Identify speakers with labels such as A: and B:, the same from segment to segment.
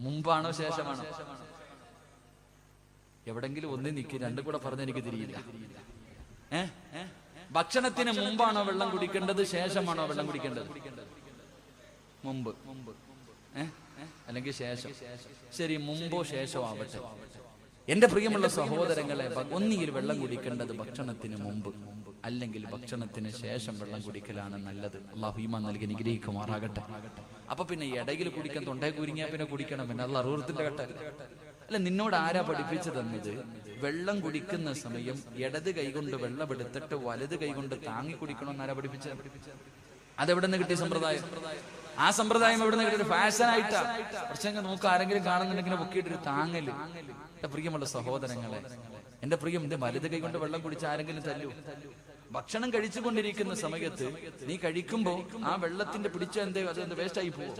A: മുമ്പാണോ ശേഷമാണോ? എവിടെങ്കിലും ഒന്നി നിൽക്കി, രണ്ടും കൂടെ പറഞ്ഞ എനിക്ക് തിരിയില്ല. ഭക്ഷണത്തിന് മുമ്പാണോ വെള്ളം കുടിക്കേണ്ടത്, ശേഷമാണോ വെള്ളം കുടിക്കേണ്ടത്? മുമ്പ് അല്ലെങ്കിൽ ശേഷം? ശരി, മുമ്പോ ശേഷമോ ആവട്ടെ. എന്റെ പ്രിയമുള്ള സഹോദരങ്ങളെ, ഒന്നുകിൽ വെള്ളം കുടിക്കേണ്ടത് ഭക്ഷണത്തിന് മുമ്പ്, അല്ലെങ്കിൽ ഭക്ഷണത്തിന് ശേഷം വെള്ളം കുടിക്കലാണ് നല്ലത്. അല്ലാഹു ഈമാൻ നൽകി അനുഗ്രഹിക്കുമാറാകട്ടെ. അപ്പൊ പിന്നെ ഇടയിൽ കുടിക്കാൻ തൊണ്ടയെ കുരുങ്ങിയാൽ പിന്നെ കുടിക്കണം, പിന്നെ അത് അറുപത്തിന്റെ ഘട്ടമല്ല. അല്ല, നിന്നോട് ആരാ പഠിപ്പിച്ചു തന്നത്? വെള്ളം കുടിക്കുന്ന സമയം ഇടത് കൈകൊണ്ട് വെള്ളം എടുത്തിട്ട് വലത് കൈകൊണ്ട് താങ്ങി കുടിക്കണമെന്ന് ആരാ പഠിപ്പിച്ചത്? അതെവിടെ നിന്ന് കിട്ടിയ സമ്പ്രദായം? ആ സമ്പ്രദായം എവിടെ നിന്ന് കിട്ടിയ? ഫാഷനായിട്ടാ. പക്ഷെ നോക്ക്, ആരെങ്കിലും കാണുന്നുണ്ടെങ്കിൽ പൊക്കിയിട്ടൊരു താങ്ങല്. എന്റെ പ്രിയമുള്ള സഹോദരങ്ങളെ, എന്റെ പ്രിയം, എന്റെ വലത് കൈ കൊണ്ട് വെള്ളം കുടിച്ച് ആരെങ്കിലും തല്ലൂ? ഭക്ഷണം കഴിച്ചുകൊണ്ടിരിക്കുന്ന സമയത്ത് നീ കഴിക്കുമ്പോ ആ വെള്ളത്തിന്റെ പിടിച്ച അതെന്ത് വേസ്റ്റ് ആയി പോകും?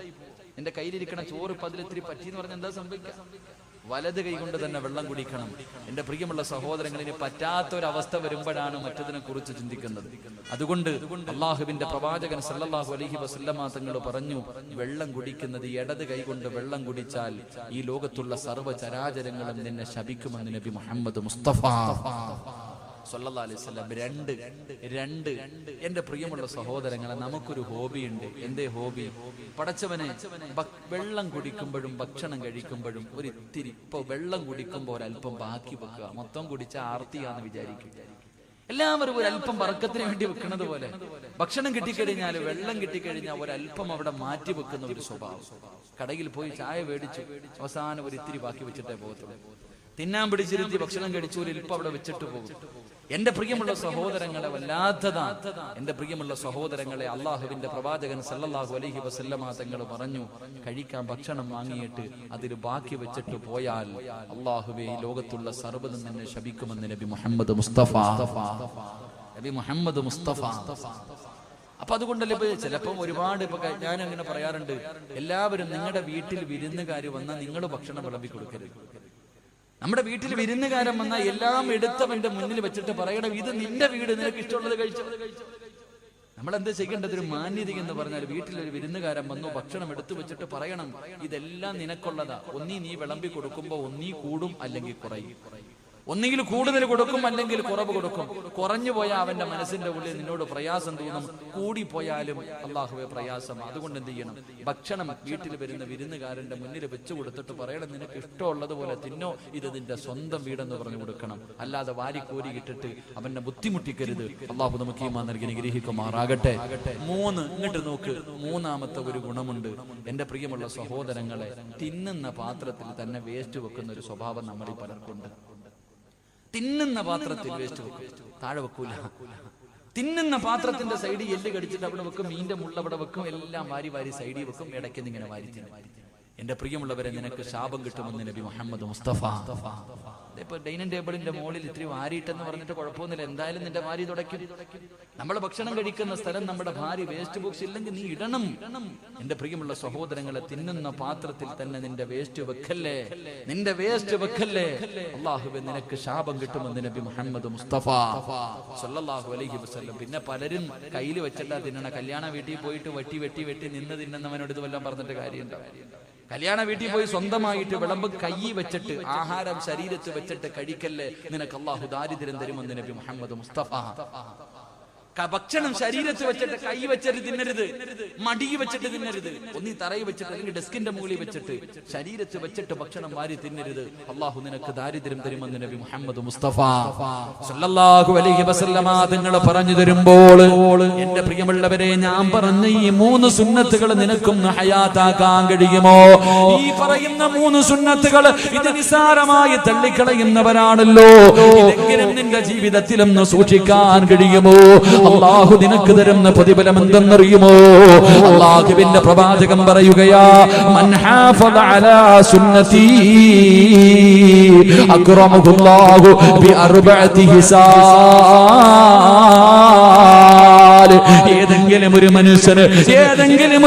A: എന്റെ കയ്യിലിരിക്കണ ചോറ് ഇപ്പൊ അതിലിത്തിരി പറ്റിയെന്ന് പറഞ്ഞാൽ എന്താ സംഭവിക്കുക? വലത് കൈ കൊണ്ട് തന്നെ വെള്ളം കുടിക്കണം. എന്റെ പ്രിയമുള്ള സഹോദരങ്ങളിന് പറ്റാത്തൊരവസ്ഥ വരുമ്പോഴാണ് മറ്റതിനെ കുറിച്ച് ചിന്തിക്കുന്നത്. അതുകൊണ്ട് അള്ളാഹുവിന്റെ പ്രവാചകൻ സല്ലല്ലാഹു അലൈഹി വസല്ലമ തങ്ങൾ പറഞ്ഞു, വെള്ളം കുടിക്കുന്നത് ഇടത് കൈ കൊണ്ട് വെള്ളം കുടിച്ചാൽ ഈ ലോകത്തുള്ള സർവ്വ ചരാചരങ്ങളും നിന്നെ ശപിക്കുമെന്ന് നബി മുഹമ്മദ് മുസ്തഫ സല്ലല്ലാഹു അലൈഹി വസല്ലം. രണ്ട് എന്റെ പ്രിയമുള്ള സഹോദരങ്ങളെ, നമുക്കൊരു ഹോബിയുണ്ട്. എന്തേ ഹോബി? പടച്ചവനെ, വെള്ളം കുടിക്കുമ്പോഴും ഭക്ഷണം കഴിക്കുമ്പോഴും ഒരിത്തിരി, ഇപ്പൊ വെള്ളം കുടിക്കുമ്പോൾ ഒരല്പം ബാക്കി വെക്കുക. മൊത്തം കുടിച്ച ആർത്തിയാന്ന് വിചാരിക്കും. എല്ലാവരും ഒരല്പം ബർക്കത്തിന് വേണ്ടി വെക്കുന്നത് പോലെ ഭക്ഷണം കിട്ടിക്കഴിഞ്ഞാൽ, വെള്ളം കിട്ടിക്കഴിഞ്ഞാൽ ഒരല്പം അവിടെ മാറ്റി വെക്കുന്ന ഒരു സ്വഭാവം. കടയിൽ പോയി ചായ മേടിച്ചു, അവസാനം ഒരിത്തിരി ബാക്കി വെച്ചിട്ടേ പോകത്തുള്ളൂ. തിന്നാൻ പിടിച്ചിരുത്തി ഭക്ഷണം കഴിച്ചു, ഒരു ഇൽപ്പം അവിടെ വെച്ചിട്ട് പോകും. എന്റെ പ്രിയമുള്ള സഹോദരങ്ങളെ, വല്ലാത്തതാ. എന്റെ പ്രിയമുള്ള സഹോദരങ്ങളെ, അള്ളാഹുവിന്റെ പ്രവാചകൻ സല്ലല്ലാഹു അലൈഹി വസല്ലമ തങ്ങൾ പറഞ്ഞു, കഴിക്കാൻ ഭക്ഷണം വാങ്ങിയിട്ട് അതിൽ ബാക്കി വെച്ചിട്ട് പോയാൽ അള്ളാഹുവേ ഈ ലോകത്തുള്ള സർവ്വതും നിന്നെ ശപിക്കുമെന്ന് നബി മുഹമ്മദ് മുസ്തഫ. അപ്പൊ അതുകൊണ്ടല്ലേ ഇപ്പൊ ചിലപ്പം ഒരുപാട് ഇപ്പൊ ഞാൻ അങ്ങനെ പറയാറുണ്ട്, എല്ലാവരും നിങ്ങളുടെ വീട്ടിൽ വിരുന്നുകാർ വന്നാൽ നിങ്ങൾ ഭക്ഷണം വിളമ്പി കൊടുക്കരുത്. നമ്മുടെ വീട്ടിൽ വിരുന്നുകാരൻ വന്നാൽ എല്ലാം എടുത്തവന്റെ മുന്നിൽ വെച്ചിട്ട് പറയണം, ഇത് നിന്റെ വീട്, നിനക്ക് ഇഷ്ടമുള്ളത് കഴിച്ചു. നമ്മളെന്താ ചെയ്യേണ്ടത്? ഒരു മാന്യത എന്ന് പറഞ്ഞാൽ, വീട്ടിലൊരു വിരുന്നുകാരൻ വന്നു, ഭക്ഷണം എടുത്തു വെച്ചിട്ട് പറയണം, ഇതെല്ലാം നിനക്കുള്ളതാ. ഒന്നീ നീ വിളമ്പി കൊടുക്കുമ്പോ ഒന്നീ കൂടും, അല്ലെങ്കിൽ കുറയും. ഒന്നുകിൽ കൂടുതൽ കൊടുക്കും, അല്ലെങ്കിൽ കുറവ് കൊടുക്കും. കുറഞ്ഞു പോയാൽ അവന്റെ മനസ്സിന്റെ ഉള്ളിൽ നിന്നോട് പ്രയാസം തോന്നും, കൂടിപ്പോയാലും അള്ളാഹുവെ പ്രയാസമാണ്. അതുകൊണ്ട് എന്ത് ചെയ്യണം? ഭക്ഷണം വീട്ടിൽ വരുന്ന വിരുന്നുകാരന്റെ മുന്നിൽ വെച്ചു കൊടുത്തിട്ട് പറയണം, നിനക്ക് ഇഷ്ടമുള്ളതുപോലെ തിന്നോ, ഇത് നിന്റെ സ്വന്തം വീടെന്ന് പറഞ്ഞു കൊടുക്കണം. അല്ലാതെ വാരിക്കോരി ഇട്ടിട്ട് അവനെ ബുദ്ധിമുട്ടിക്കരുത്. അള്ളാഹു നമുക്ക് ഈമാൻ നൽകി അനുഗ്രഹിക്കുമാറാകട്ടെ. ഇങ്ങോട്ട് നോക്ക്, മൂന്നാമത്തെ ഒരു ഗുണമുണ്ട്. എന്റെ പ്രിയമുള്ള സഹോദരങ്ങളെ, തിന്നുന്ന പാത്രത്തിൽ തന്നെ വേസ്റ്റ് വെക്കുന്ന ഒരു സ്വഭാവം നമ്മളിൽ പലർക്കുണ്ട്. തിന്നുന്ന പാത്രത്തിൽ വേസ്റ്റ് വെക്കും, താഴെ വെക്കൂല. തിന്നുന്ന പാത്രത്തിന്റെ സൈഡിൽ എല്ല് കടിച്ചിട്ട് അവിടെ വെക്കും, മീന്റെ മുള്ള അവിടെ വെക്കും, എല്ലാം വാരി വാരി സൈഡിൽ വെക്കും, ഇടയ്ക്ക് ഇങ്ങനെ വാരി തിന്നും. എന്റെ പ്രിയമുള്ളവരെ, നിനക്ക് ശാപം കിട്ടുമെന്ന് നബി മുഹമ്മദ് മുസ്തഫ. ഇപ്പൊ ഡൈനിങ് ടേബിളിന്റെ മുകളിൽ ഇത്തിരി വാരിയിട്ടെന്ന് പറഞ്ഞിട്ട് കുഴപ്പമൊന്നുമില്ല, എന്തായാലും നിന്റെ ഭാര്യ തുടയ്ക്കും. നമ്മൾ ഭക്ഷണം കഴിക്കുന്ന സ്ഥലം നമ്മുടെ ഭാര്യ വേസ്റ്റ് ബോക്സ് ഇല്ലെങ്കിൽ നീ ഇടണം. എന്റെ പ്രിയമുള്ള സഹോദരങ്ങളെ, തിന്നുന്ന പാത്രത്തിൽ തന്നെ നിന്റെ വേസ്റ്റ് വെക്കല്ലേ, നിന്റെ വേസ്റ്റ് വെക്കല്ലേ. അല്ലാഹുവേ, നിനക്ക് ശാപം കിട്ടുമെന്ന് നബി മുഹമ്മദ് മുസ്തഫ സല്ലല്ലാഹു അലൈഹി വസല്ലം. പിന്നെ പലരും കയ്യിൽ വെച്ചിട്ടാ തിന്നണ. കല്യാണ വീട്ടിൽ പോയിട്ട് വെട്ടി നിന്ന് തിന്നുന്നവനോട് ഇത് വല്ലതും പറഞ്ഞിട്ട് കാര്യമുണ്ടോ? കല്യാണ വീട്ടിൽ പോയി സ്വന്തമായിട്ട് വിളമ്പ് കൈ വെച്ചിട്ട്, ആഹാരം ശരീരത്ത് വെച്ചിട്ട് കഴിക്കല്ലേ, നിനക്ക് അല്ലാഹു ദാരിദ്ര്യം തരുമെന്ന് നബി മുഹമ്മദ് മുസ്തഫ. ഭക്ഷണം ശരീരത്ത് വെച്ചിട്ട് കൈ വെച്ചിട്ട് തിന്നരുത്, മടി വെച്ചിട്ട് തിന്നരുത്. ഒന്നീ തറയിൽ വെച്ചിട്ട് അല്ലെങ്കിൽ ഡെസ്കിന്റെ മുകളിൽ വെച്ചിട്ട് ശരീരത്ത് വെച്ചിട്ട് ഭക്ഷണം വാരി തിന്നരുത്. അള്ളാഹു നിനക്ക് ദാരിദ്ര്യം തരുമെന്ന് നബി മുഹമ്മദ് മുസ്തഫ സല്ലല്ലാഹു അലൈഹി വസല്ലമ തങ്ങൾ പറഞ്ഞു തരുമ്പോൾ, എന്റെ പ്രിയമുള്ളവരെ, ഞാൻ പറഞ്ഞ ഈ 3 സുന്നത്തുകൾ നിനക്കൊന്ന് ഹയാത്താക്കാൻ കഴിയുമോ? ഈ പറയുന്ന 3 സുന്നത്തുകൾ ഇത് നിസാരമായി തള്ളിക്കളയുന്നവരാണല്ലോ. ഇതെങ്കിലും നിന്റെ ജീവിതത്തിലൊന്ന് സൂക്ഷിക്കാൻ കഴിയുമോ? അല്ലാഹു നിനക്ക് തരുന്ന പ്രതിഫലം എന്തെന്നറിയുമോ? അല്ലാഹുവിന്റെ പ്രവാചകൻ പറയുകയാ, മൻ ഹാഫദ അലാ സുന്നതി അക്റമഹുല്ലാഹു ബി അർബഅതി ഹിസാൽ. ഏതെങ്കിലും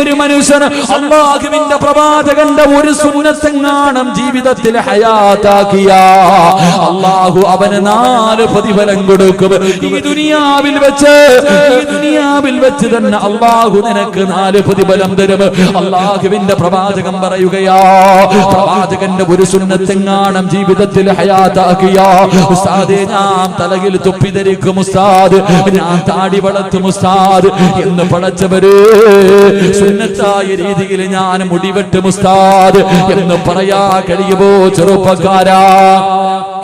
A: ഒരു മനുഷ്യന് അല്ലാഹുവിന്റെ പ്രവാചകന്റെ ഒരു സുന്നത്തെങ്ങാനും ജീവിതത്തിൽ ഹയാത്താക്കിയ അല്ലാഹു അവന് 4 പ്രതിഫലം കൊടുക്കും. ഈ ദുനിയാവിൽ വെച്ച് തന്നെ അല്ലാഹു നിനക്ക് 4 പ്രതിഫലം തരും. അല്ലാഹുവിന്റെ പ്രവാചകൻ പറയുകയാ, പ്രവാചകന്റെ ഒരു സുന്നത്തെങ്ങാനും ജീവിതത്തിൽ ഹയാത്താക്കിയ ഉസ്താദേ, ഞാൻ തലയിൽ തൊപ്പി ധരിക്കും ഉസ്താദ്, ഞാൻ താടി വളർത്തും ഉസ്താദ് എന്ന് പടച്ചവര്, സുന്നത്തായ രീതിയിൽ ഞാൻ മുടിവെട്ടും ഉസ്താദ് എന്ന് പറയാ കഴിയുമോ ചെറുപ്പക്കാരാ?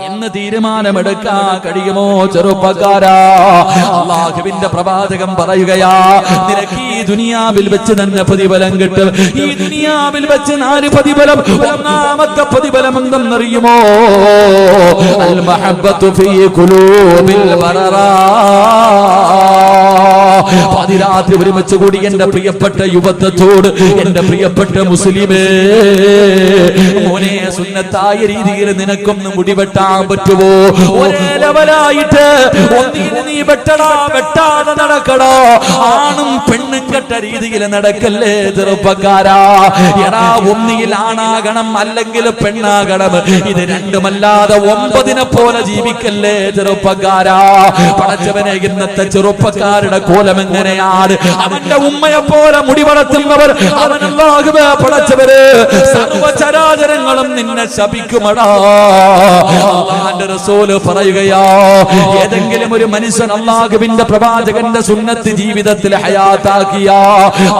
A: എന്ന് തീരുമാനമെടുക്കാൻ കഴിയുമോ ചെറുപ്പക്കാരാ? അല്ലാഹുവിന്റെ പ്രവാചകൻ പറയുകയാ, നിനക്ക് ഈ ദുനിയാവിൽ വെച്ച് തന്നെ പ്രതിഫലം കിട്ടും. ഈ ദുനിയാവിൽ വെച്ച് 4 പ്രതിഫലം. ഒന്നാമത്തെ പ്രതിഫലം എന്തെന്നറിയുമോ? അൽ മഹബ്ബത്തു ഫീ ഖുലൂബിൽ ബററാ. പാതിരാത്രി ഒരുമിച്ച് കൂടി എന്റെ പ്രിയപ്പെട്ട യുവത്വത്തോട്, എന്റെ പ്രിയപ്പെട്ട മുസ്ലിമേ, മോനെ, സുന്നത്തായ രീതിയിൽ നിനക്കൊന്ന് മുടിവെട്ടാൻ പറ്റുമോ? ഒരേ ലെവലായിട്ട് ഒന്നിന് നീ വെട്ടാതെ നടക്കടോ. ആണും പെണ്ണും കെട്ട രീതിയിൽ നടക്കല്ലേ ചെറുപ്പക്കാരാ. എടാ, ഒന്നിയിൽ ആണാകണം അല്ലെങ്കിൽ പെണ്ണാകണം. ഇത് രണ്ടുമല്ലാതെ 9നെ പോലെ ജീവിക്കല്ലേ ചെറുപ്പക്കാരാ. പടച്ചവനെ, ഇന്നത്തെ ചെറുപ്പക്കാരുടെ കോലം എങ്ങനെയാണ്? അവന്റെ ഉമ്മയെ പോലെ മുടി വളർത്തുന്നവർ, അവനല്ലാഹുവേ പടച്ചവര്, സർവ്വചരാചരങ്ങളും നിന്നെ ശപിക്കുമടാ. അല്ലാഹുവിന്റെ റസൂല് പറയുകയാ, ഏതെങ്കിലും ഒരു മനുഷ്യൻ അല്ലാഹുവിന്റെ പ്രവാചകന്റെ സുന്നത്ത് ജീവിതത്തിൽ ഹയാത്താക്കിയ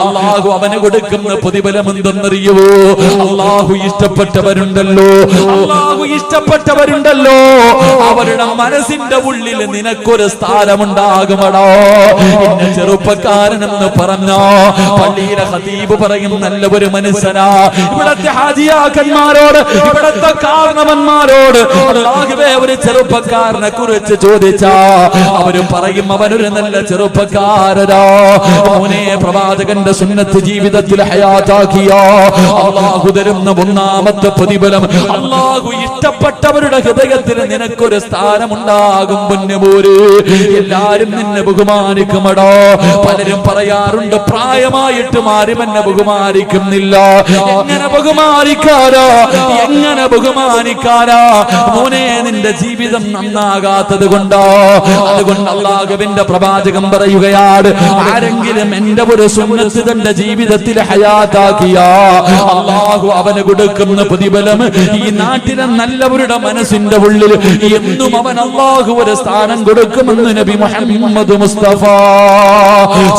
A: അല്ലാഹു അവന് കൊടുക്കുന്ന പ്രതിഫലം എന്തെന്നറിയുവോ? അല്ലാഹു ഇഷ്ടപ്പെട്ടവരുണ്ടല്ലോ, അവരുടെ മനസ്സിന്റെ ഉള്ളിൽ നിനക്കൊരു സ്ഥാനമുണ്ടാകുമടോ. എന്നെ ചെറുപ്പക്കാരനെന്ന് പറഞ്ഞോ, പള്ളിയിലെ ഖതീബ് പറയും നല്ല ഒരു മനുഷ്യനാ. ഇവിടത്തെ ഹാജിയാക്കന്മാരോട്, ഇവിടത്തെ കാരണവന്മാരോട് അല്ലാഹുവേ ഒരു ചെറുപ്പക്കാരനെ കുറിച്ച് ചോദിച്ചാ അവര് പറയും അവനൊരു നല്ല ചെറുപ്പക്കാരനാ. മോനെ, പ്രവാചകന്റെ സുന്നത്ത് ജീവിതത്തിൽ ഹയാത്താക്കിയ അല്ലാഹു തരുന്ന 1ാമത്തെ പ്രതിഫലം, അല്ലാഹു ഇഷ്ടപ്പെട്ടവരുടെ ഹൃദയത്തിൽ നിനക്കൊരു സ്ഥാനമുണ്ടാകും. പൊന്നുപോര്, എല്ലാരും നിന്നെ ബഹുമാനിക്കുമടോ. പലരും പറയാറുണ്ട്, പ്രായമായിട്ടും ആരും എന്നെ ബഹുമാനിക്കുന്നില്ല. എങ്ങനെ ബഹുമാനിക്കാരാ? മോനെ, നിന്റെ ജീവിതം നന്നാകാത്തത് കൊണ്ടോ? അതുകൊണ്ട് അല്ലാഹുവിന്റെ പ്രവാചകൻ പറയുകയാണ്, ആരെങ്കിലും എന്റെ ഒരു സുന്നത്ത് തന്റെ ജീവിതത്തിൽ ഹയാത്താക്കിയ അല്ലാഹു അവന് കൊടുക്കുന്ന പ്രതിഫലം ഈ നാട്ടിലെ നല്ലവരുടെ മനസ്സിന്റെ ഉള്ളിൽ എന്നും അവൻ അല്ലാഹു ഒരു സ്ഥാനം കൊടുക്കുമെന്ന് നബി മുഹമ്മദ് മുസ്തഫ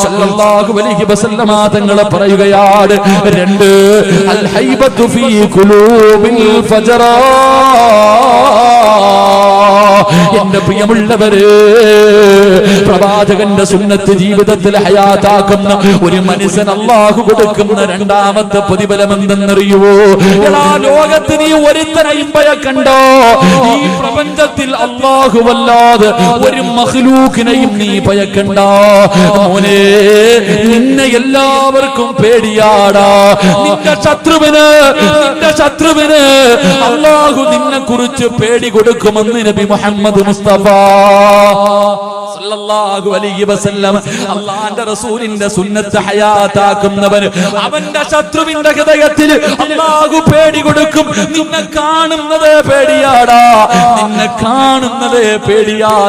A: സല്ലല്ലാഹു അലൈഹി വസല്ലമ തങ്ങൾ പറയുകയാണ്. 2 അൽ ഹൈബത്തു ഫീ ഖുലൂബിൽ ഫജറാ. എന്റെ പ്രിയമുള്ളവര്, പ്രവാചകന്റെ സുന്നത്ത് ജീവിതത്തിൽ ഹയാത്താക്കുന്ന ഒരു മനുഷ്യൻ അല്ലാഹു കൊടുക്കുന്ന 2ാമത്തെ പ്രതിഫലം എന്തെന്നറിയുവോ? എല്ലാ ലോകത്ത് നീ ഒരുത്തനെയും ഭയക്കണ്ടോ. ഈ പ്രപഞ്ചത്തിൽ അല്ലാഹുവല്ലാതെ ഒരു മഖ്ലൂഖിനെയും നീ ഭയക്കണ്ട. മോനെ, നിന്നെ എല്ലാവർക്കും പേടിയാടാ. നിന്റെ ശത്രുവിന് അല്ലാഹു നിന്നെ കുറിച്ച് പേടി കൊടുക്കുമെന്ന് നബി മുഹമ്മദ് മുസ്തഫ സല്ലല്ലാഹു അലൈഹി വസല്ലം. അല്ലാഹുവിന്റെ റസൂലിന്റെ സുന്നത്ത് ഹയാത്താക്കുന്നവൻ അവന്റെ ശത്രുവിന്റെ ഹൃദയത്തിൽ അല്ലാഹു പേടി കൊടുക്കും. നിന്നെ കാണുന്നതേ പേടിയാ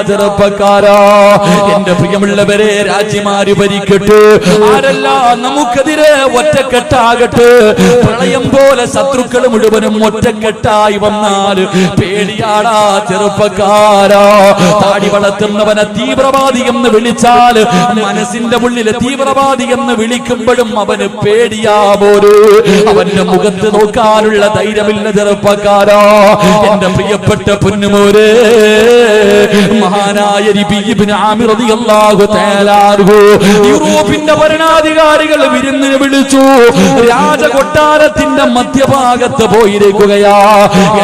A: ചെറുപ്പക്കാരാ. എന്റെ പ്രിയമുള്ളവരെ, രാജ്യമാര് ഭരിക്കട്ടെ, ആരെല്ലാം നമുക്കെതിരെ ഒറ്റക്കെട്ടാകട്ടെ, പ്രളയം പോലെ ശത്രുക്കൾ മുഴുവനും ഒറ്റക്കെട്ടായി വന്നാൽ പേടിയാടാ ചെറുപ്പക്കാരാ. താടി വളർത്തുന്നവനെ തീവ്രവാദി എന്ന് വിളിച്ചാൽ മനസ്സിന്റെ ഉള്ളിലെ തീവ്രവാദി എന്ന് വിളിക്കുമ്പോഴും അവന് പേടിയാ പോലും. അവന്റെ മുഖത്ത് നോക്കാനുള്ള ധൈര്യമില്ല ചെറുപ്പക്കാരാ. എന്റെ പ്രിയപ്പെട്ട പൊന്നുമോരെ, മഹാനായ നബി ഇബ്നു ആമിർ റളിയല്ലാഹു തആല അൻഹു യൂറോപ്പിന്റെ ഭരണാധികാരികൾ വിരുന്നിന് വിളിച്ചു. രാജകൊട്ടാരത്തിന്റെ മധ്യഭാഗത്ത് പോയിരിക്കുകയാ.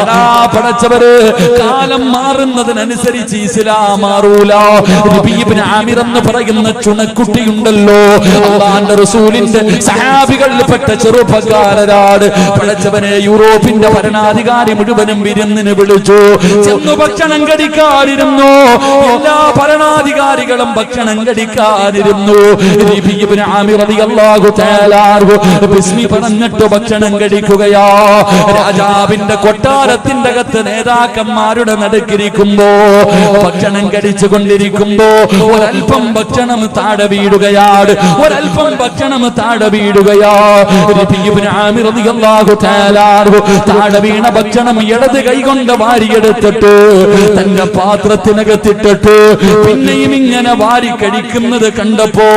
A: എടാ പടച്ചവര്, കാലം മാറുന്ന മാറുന്നതിനനുസരിച്ച് ഇസ്ലാം മാറൂല. ഇബ്നു ആമിർ എന്ന് പറയുന്ന ചുണക്കുട്ടിയുണ്ടല്ലോ, അല്ലാഹുവിന്റെ റസൂലിന്റെ സഹാബികളിൽപ്പെട്ട ചെറുപ്പക്കാരനാണ്. പടച്ചവനെ യൂറോപ്പിന്റെ ഭരണാധികാരി മുഴുവനും വിരുന്നിന് വിളിച്ചു. ചെന്നു ഭക്ഷണം കഴിക്കാതിരുന്നു. എല്ലാ ഭരണാധികാരികളും ഭക്ഷണം കഴിക്കാതിരുന്നു. ഇബ്നു ആമിർ റളിയല്ലാഹു തആല ബിസ്മി പറഞ്ഞിട്ട് ഭക്ഷണം കഴിക്കുകയാ. രാജാവിന്റെ കൊട്ടാരത്തിന്റെ അകത്ത് നേതാക്കന്മാരുടെ നടുക്കിരിക്കുമ്പോ ഭക്ഷണം കഴിച്ചു കൊണ്ടിരിക്കുമ്പോ ഒരൽപ്പം ഭക്ഷണം താഴെ വീഴുകയാണ്. ഒരൽപ്പം ഭക്ഷണം താഴെ വീഴുകയാ. ഇബ്നു ആമിർ റളിയല്ലാഹു തആല താഴെ വീണ ഭക്ഷണം ഇടത് കൈകൊണ്ട് വാരിയെടുത്തിട്ട് തന്റെ പാത്രത്തിനകത്തിട്ടിട്ട് പിന്നെയും ഇങ്ങനെ വാരി കഴിക്കുന്നത് കണ്ടപ്പോ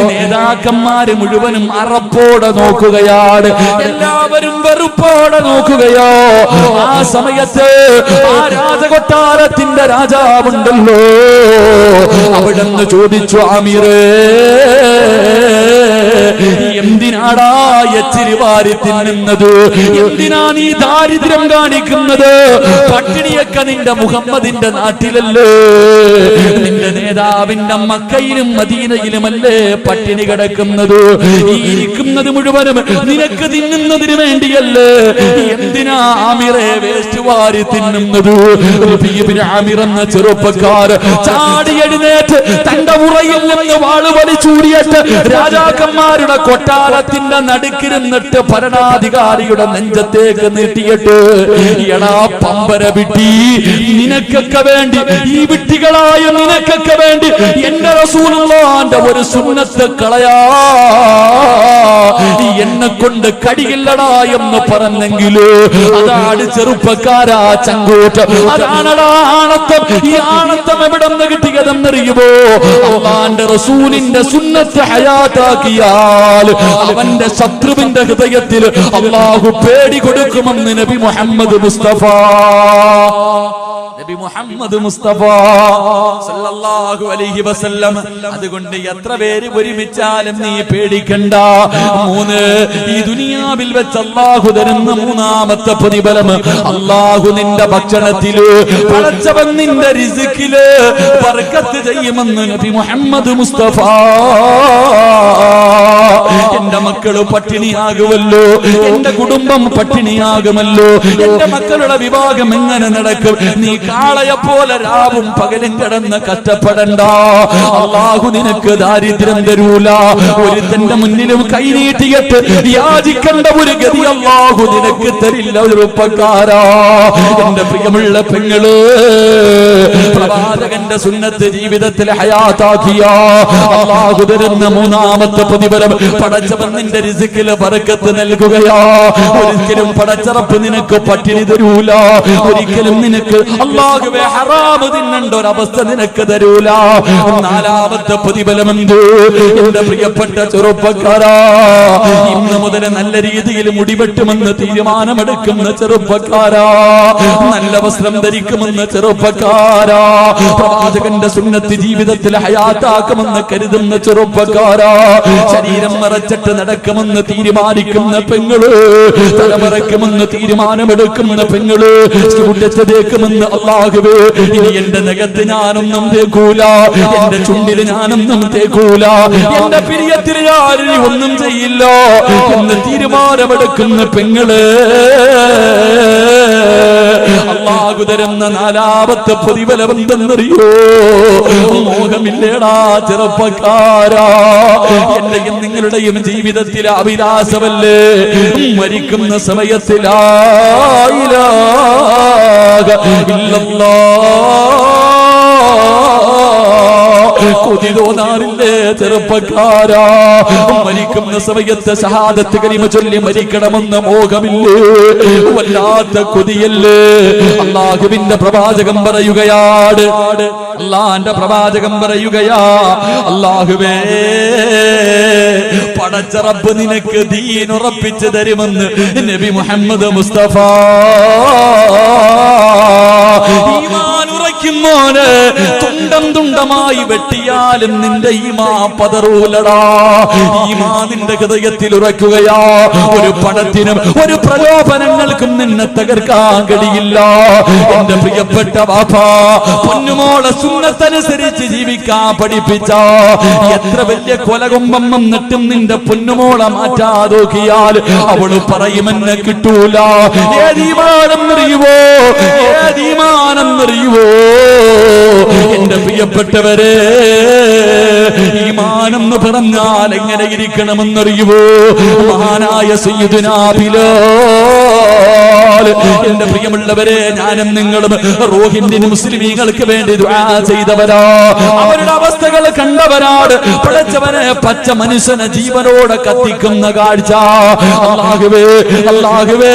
A: നേതാക്കന്മാര് മുഴുവനും അറപ്പോടെ നോക്കുകയാണ്. എല്ലാവരും വെറുപ്പോടെ നോക്കുകയോ. ആ സമയത്ത് ആ രാജകൊട്ടാരത്തിന്റെ രാജാവുണ്ടല്ലോ, അവിടെന്ന് ചോദിച്ചു, ആമിറേ, എന്തിനാടാ എച്ചിരി വാരി തിന്നുന്നത്? എന്തിനാ നീ ദാരിദ്ര്യം കാണിക്കുന്നത്? പട്ടിണിയൊക്കെ നിന്റെ മുഹമ്മദിന്റെ നാട്ടിലല്ലേ? നിന്റെ നേതാവിന്റെ മക്കയിലും മദീനയിലുമല്ലേ പട്ടിണി കിടക്കുന്നത്? ഈ ഇരിക്കുന്നത് മുഴുവനും നിനക്ക് തിന്നുന്നതിന് വേണ്ടിയല്ലേ? എന്തിനാ ആമിറെ വേസ്റ്റ് വാരി തിന്നുന്നത്? ഇബ്നു ആമിർ എന്ന ചെറുപ്പക്കാർ ചാടി എഴുന്നേറ്റ് തന്റെ ഉറയിൽ നിന്ന് വാള് വലിച്ചൂരിയിട്ട് രാജാക്കന്മാരുടെ കൊട്ടാരത്തിന്റെ നടുക്കിരുന്നിട്ട് ഭരണാധികാരിയുടെ നെഞ്ചത്തേക്ക് നീട്ടിയിട്ട്, എടാ പമ്പര വിട്ടി, നിനക്കൊക്കെ വേണ്ടി, ഈ വിട്ടികളായ നിനക്കൊക്കെ വേണ്ടി എന്റെ റസൂലുള്ളാഹിന്റെ ഒരു സുന്നത്ത് കളയാ എന്നെ കൊണ്ട് കഴിയില്ലടാ എന്ന് പറഞ്ഞെങ്കില് അതാണ് ചെറുപ്പക്കാരാ ചങ്കൂറ്റ്. അതാണടാ ആണത്തം. ഈ ആണത്തം എവിടെ നിന്ന് കിട്ടിയതെന്നറിയുമോ? അല്ലാഹുവിന്റെ റസൂലിന്റെ സുന്നത്ത് ഹയാത്താക്കിയാൽ അവന്റെ ശത്രുവിന്റെ ഹൃദയത്തിൽ അല്ലാഹു പേടി കൊടുക്കുമെന്ന് നബി മുഹമ്മദ് മുസ്തഫ. നബി മുഹമ്മദ് മുസ്തഫ സല്ലല്ലാഹു അലൈഹി വസല്ലം. അതുകൊണ്ട് എത്ര പേര് ഒരുമിച്ചാലും നീ പേടിക്കണ്ട. 3, ഈ ദുനിയാവിൽ വെച്ച് അല്ലാഹു തരുന്ന മൂന്നാമത്തെ പ്രതിഫലം, അല്ലാഹു നിന്റെ ഭക്ഷണത്തില്, പടച്ചവൻ നിന്റെ റിസ്കില് ബർക്കത്ത് ചെയ്യുമെന്ന് നബി മുഹമ്മദ് മുസ്തഫ. എന്റെ മക്കള് പട്ടിണിയാകുമല്ലോ, എന്റെ കുടുംബം പട്ടിണിയാകുമല്ലോ, എന്റെ മക്കളുടെ വിവാഹം എങ്ങനെ നടക്കും? നീ കാളയെ പോലെ രാവും പകലും കിടന്ന് കഷ്ടപ്പെടണ്ട. അല്ലാഹു നിനക്ക് ദാരിദ്ര്യം തരൂല. ഒരുത്തന്റെ മുന്നിലും കൈനീട്ടിയിട്ട് യാചിക്കേണ്ട ഒരു ഗതി അല്ലാഹു നിനക്ക് തരില്ല. ചെറുപ്പക്കാരാ, എന്റെ പ്രിയമുള്ള പെങ്ങള്, പ്രവാചകന്റെ സുന്നത്ത് ജീവിതത്തിൽ ഹയാത്താക്കിയ അല്ലാഹു തരുന്ന മൂന്നാമത്തെ പ്രതിഫലം, പടച്ചവൻ നിന്റെ റിസ്കില് ബർക്കത്ത് നൽകുകയാ. ഒരിക്കലും പടച്ചറപ്പ് നിനക്ക് പട്ടിണി തരൂല. ഒരിക്കലും നിനക്ക് അല്ലാഹുവേ ഹറാമ് തിന്നേണ്ട ഒരവസ്ഥ നിനക്ക് തരൂല. 4ാമത്തെ പ്രതിഫലം എന്ത്? എന്റെ പ്രിയപ്പെട്ട ചെറുപ്പക്കാരാ, ഇന്ന് മുതൽ നല്ല രീതിയിൽ മുടിവെട്ടുമെന്ന് തീരുമാനമെടുക്കുന്ന ചെറുപ്പക്കാരാ, നല്ല വസ്ത്രം ധരിക്കുമെന്ന് ചെറുപ്പക്കാരാ, പ്രവാചകന്റെ സുന്നത്ത് ജീവിതത്തിൽ ഹയാത്താക്കുമെന്ന് കരുതുന്ന ചെറുപ്പക്കാരാ, ശരീരം മറച്ചിട്ട് നടക്കുമെന്ന് തീരുമാനിക്കുന്ന പെങ്ങള്, തലമറക്കുമെന്ന് തീരുമാനമെടുക്കുന്ന പെങ്ങള്, തേക്കുമെന്ന് അല്ലാഹുവേ, ഇനി എന്റെ നഖത്ത് ഞാനൊന്നും തേക്കൂല, എന്റെ ചുണ്ടില് ഞാനൊന്നും തേക്കൂല, എന്റെ പിരിയത്തിൽ ഞാൻ ഒന്നും ചെയ്യില്ല എന്ന് തീരുമാനമെടുക്കുന്ന പെങ്ങള്, അല്ലാഹു തരുന്ന 4ാമത്തെ പ്രതിഫലം എന്തെന്നറിയോ? മോഹമില്ലേടാ ചെറുപ്പക്കാരാ, എന്റെയും നിങ്ങളുടെയും ജീവിതത്തിലെ അഭിലാഷമല്ലേ മരിക്കുന്ന സമയത്ത് ലാ ഇലാഹ ഇല്ലല്ലാഹ് കൊതി തോന്നാറില്ലേ ചെറുപ്പക്കാരാ? മരിക്കുന്ന സമയത്ത് ഷഹാദത്ത് കലിമ ചൊല്ലി മരിക്കണമെന്ന് മോഹമില്ലേ? വല്ലാത്ത കൊതിയല്ലേ? അല്ലാഹുവിന്റെ പ്രവാചകൻ പറയുകയാണ്, അല്ലാഹുവിന്റെ പ്രവാചകൻ പറയുകയാ, അല്ലാഹുവേ, പടച്ച റബ്ബ് നിനക്ക് ദീൻ ഉറപ്പിച്ചു തരുമെന്ന് നബി മുഹമ്മദ് മുസ്തഫ. ഈമാൻ ഈമാനിരിക്കുന്നോന് തുണ്ടം തുണ്ടമായി വെട്ടിയാലും നിന്റെ ഈമാൻ പതറൂലടാ. ഈമാൻ നിന്റെ ഹൃദയത്തിൽ ഉറക്കുകയാ. ഒരു പണത്തിനും ഒരു പ്രലോഭനങ്ങൾക്കും നിന്നെ തകർക്കാൻ കഴിയില്ല. എന്റെ പ്രിയപ്പെട്ട വാപ്പാ, പൊന്നുമോളെ സുന്നത്തനുസരിച്ച് ജീവിക്കാൻ പഠിപ്പിച്ച എത്ര വലിയ കൊലകൊമ്പം വന്നിട്ടും നിന്റെ പൊന്നുമോളെ മാറ്റാതോക്കിയാൽ അവള് പറയുമെന്നെ കിട്ടൂല. ഏതീമാനെന്നറിയുവോ, ഏതീമാനെന്നറിയുവോ എന്റെ പ്രിയപ്പെട്ടവരെ? ഈമാനെന്ന് പറഞ്ഞാൽ എങ്ങനെ ഇരിക്കണമെന്നറിയുവോ? മഹാനായ സയ്യിദുനാ ബിലാൽ, എന്റെ പ്രിയമുള്ളവരെ, ഞാനും നിങ്ങളും റോഹിന്റെ മുസ്ലിമീങ്ങൾക്ക് വേണ്ടി ദുആ ചെയ്തവരാ. അവരുടെ അവസ്ഥകൾ കണ്ടവരാണ്. പടച്ചവനെ, പച്ച മനുഷ്യനെ ജീവനോടെ കത്തിക്കുന്ന കാഴ്ച. അല്ലാഹുവേ, അല്ലാഹുവേ,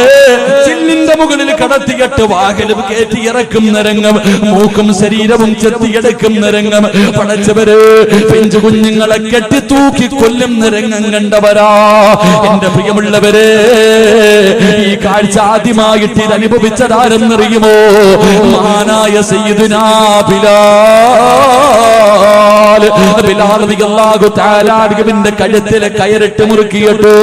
A: ചില്ലിന്റെ മുകളിൽ കടത്തിയിട്ട് വാഹനം കയറ്റി ഇറക്കുന്ന രംഗം, മൂക്കും ശരീരവും ചെത്തിയെടുക്കുന്ന രംഗം, പടച്ചവരെ പിഞ്ചു കുഞ്ഞുങ്ങളെ കെട്ടി തൂക്കി കൊല്ലുന്ന രംഗം കണ്ടവരാ. എന്റെ പ്രിയമുള്ളവരെ, ഈ കാഴ്ച ആദ്യമായിട്ട് ഇത് അനുഭവിച്ചതാരെന്നറിയുമോ? മഹാനായ സയ്യിദുനാ ബിലാൽ. ബിലാൽ റളിയല്ലാഹു തആല അൻഹുവിന്റെ കഴുത്തിലെ കയറിട്ട് മുറുക്കിയിട്ട്